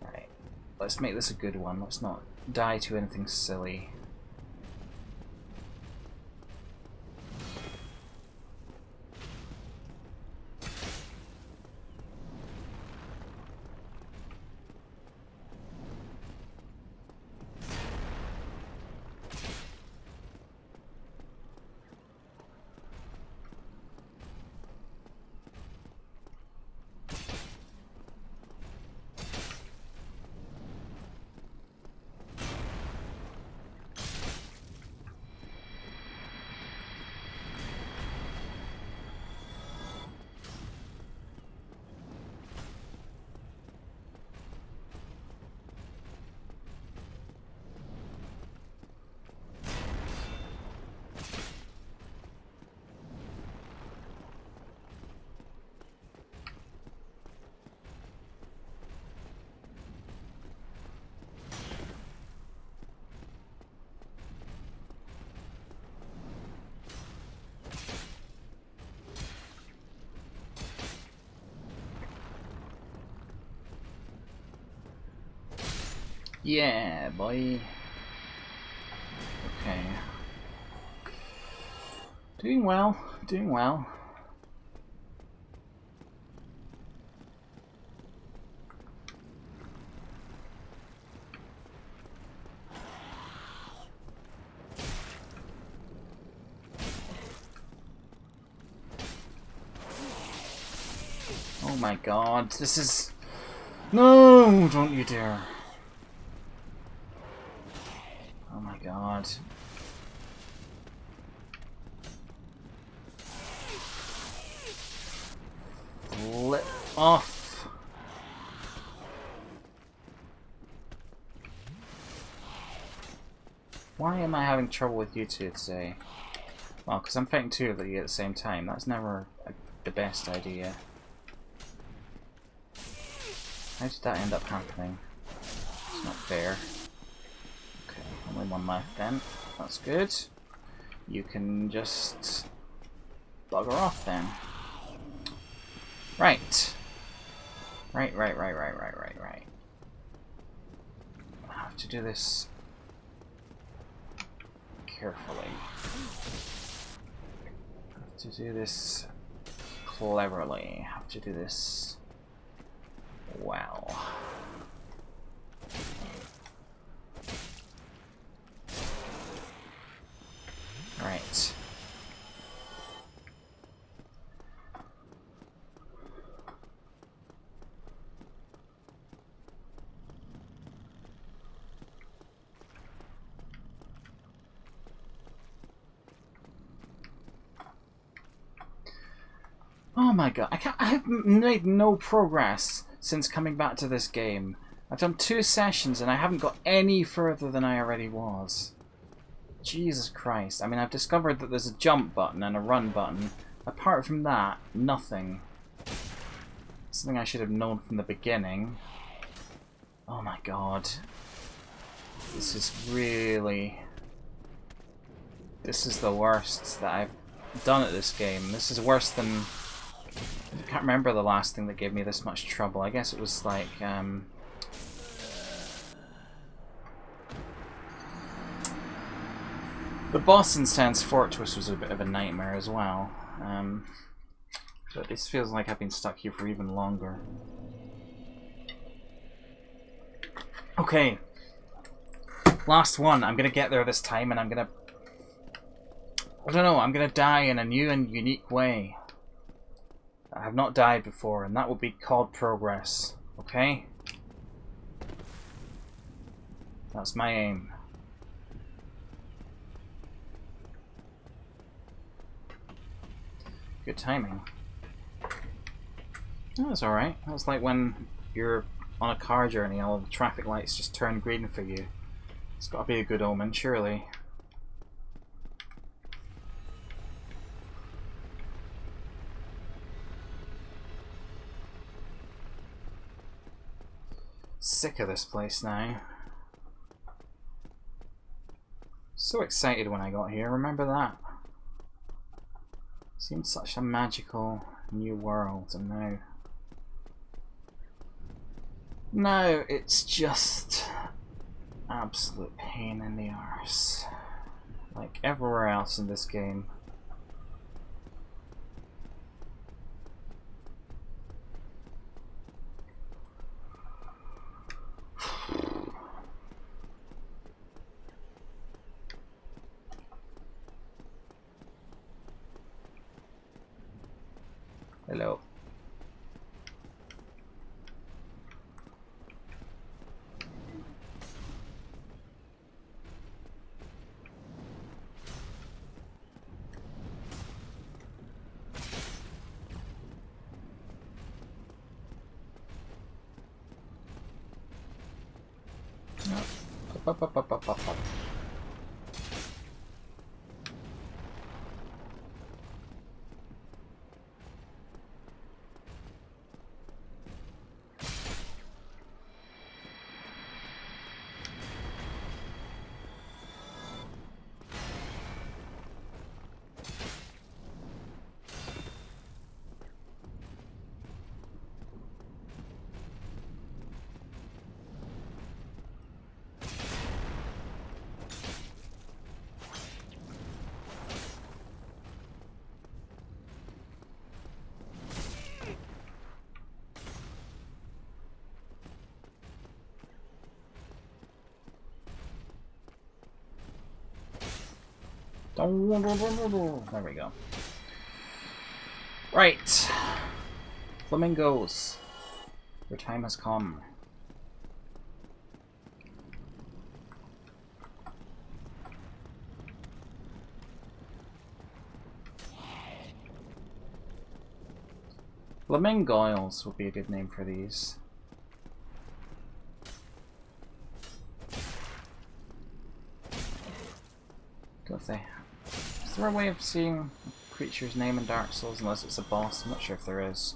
Right. Let's make this a good one. Let's not die to anything silly. Yeah, boy. Okay. Doing well, doing well. Oh my god, this is... No, don't you dare. Oh my god. Flip off. Why am I having trouble with you two today? Well, because I'm fighting two of you at the same time. That's never the best idea. How did that end up happening? It's not fair. Okay, only one left then. That's good. You can just bugger off then. Right. Right. I have to do this carefully. I have to do this cleverly. I have to do this well. Right. Oh my god, I have made no progress since coming back to this game. I've done 2 sessions and I haven't got any further than I already was. Jesus Christ. I mean, I've discovered that there's a jump button and a run button. Apart from that, nothing. Something I should have known from the beginning. Oh my god. This is really... This is the worst that I've done at this game. This is worse than... I can't remember the last thing that gave me this much trouble. I guess it was like... The boss in Sans Fortress was a bit of a nightmare as well. But this feels like I've been stuck here for even longer. Okay. Last one. I'm gonna get there this time and I'm gonna... I don't know, I'm gonna die in a new and unique way. I have not died before, and that will be called progress. Okay? That's my aim. Good timing. Oh, that's alright. That's like when you're on a car journey, all the traffic lights just turn green for you. It's got to be a good omen, surely. Sick of this place now. So excited when I got here, remember that? Seemed such a magical new world, and now... No, it's just absolute pain in the arse. Like everywhere else in this game. Hello. Up. There we go. Right. Flamingos. Your time has come. Flamingoils would be a good name for these. Don't they? Is there a way of seeing a creature's name in Dark Souls unless it's a boss? I'm not sure if there is.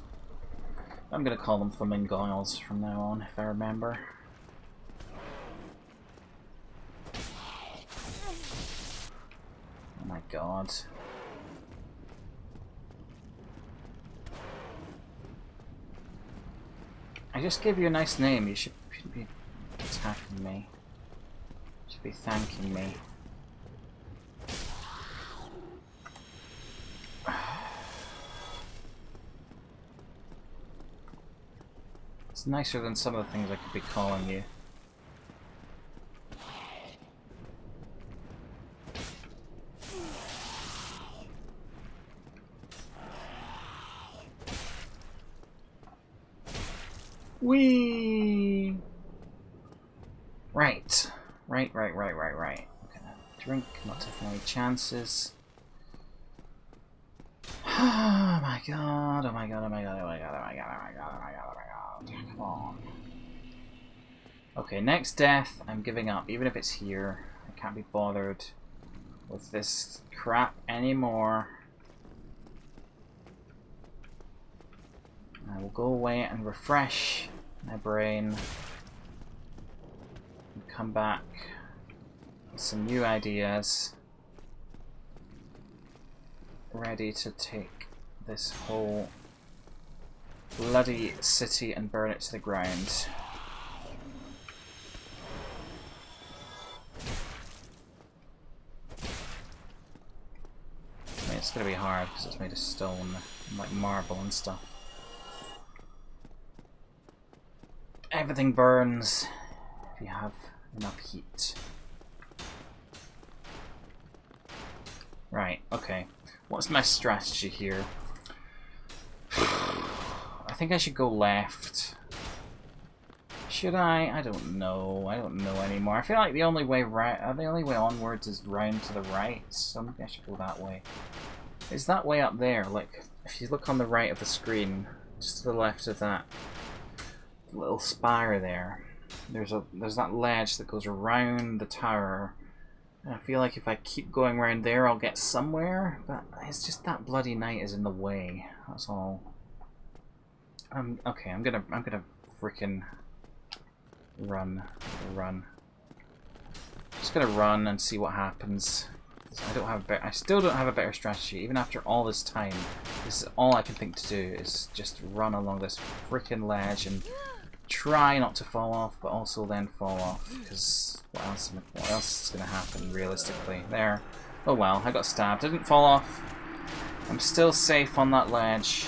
I'm gonna call them Flamingoils from now on, if I remember. Oh my god. I just gave you a nice name. You shouldn't be attacking me. You should be thanking me. It's nicer than some of the things I could be calling you. Whee! Right. Right. I'm gonna drink, not taking any chances. Oh my god, Come on. Okay, next death, I'm giving up. Even if it's here, I can't be bothered with this crap anymore. I will go away and refresh my brain and come back with some new ideas, ready to take this whole bloody city and burn it to the ground. I mean, it's going to be hard because it's made of stone and like marble and stuff. Everything burns if you have enough heat. Right, okay. What's my strategy here? I think I should go left. Should I? I don't know. I don't know anymore. I feel like the only way onwards is round to the right, so maybe I should go that way. Is that way up there? Like, if you look on the right of the screen, just to the left of that little spire there, there's that ledge that goes around the tower. And I feel like if I keep going around there, I'll get somewhere. But it's just that bloody knight is in the way. That's all. Okay, I'm gonna freaking run. Just gonna run and see what happens. I still don't have a better strategy. Even after all this time, this is all I can think to do is just run along this freaking ledge and try not to fall off, but also then fall off. Because what else is gonna happen realistically? There. Oh well, I got stabbed. I didn't fall off. I'm still safe on that ledge.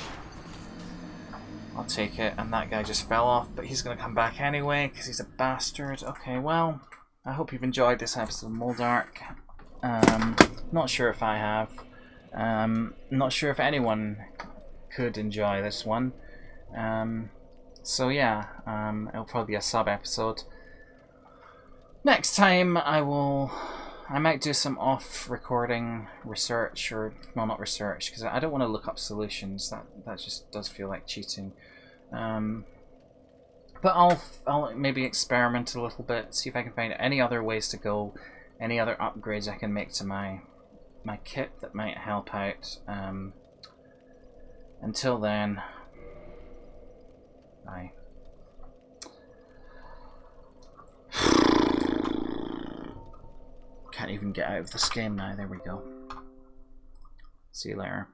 I'll take it, and that guy just fell off, but he's going to come back anyway, because he's a bastard. Okay, well, I hope you've enjoyed this episode of MoleDark. Not sure if I have. Not sure if anyone could enjoy this one. So yeah, it'll probably be a sub-episode. Next time I might do some off-recording research, or, well, not research, because I don't want to look up solutions. That just does feel like cheating. But I'll maybe experiment a little bit, see if I can find any other ways to go, any other upgrades I can make to my kit that might help out. Until then, bye. Can't even get out of this game now. There we go. See you later.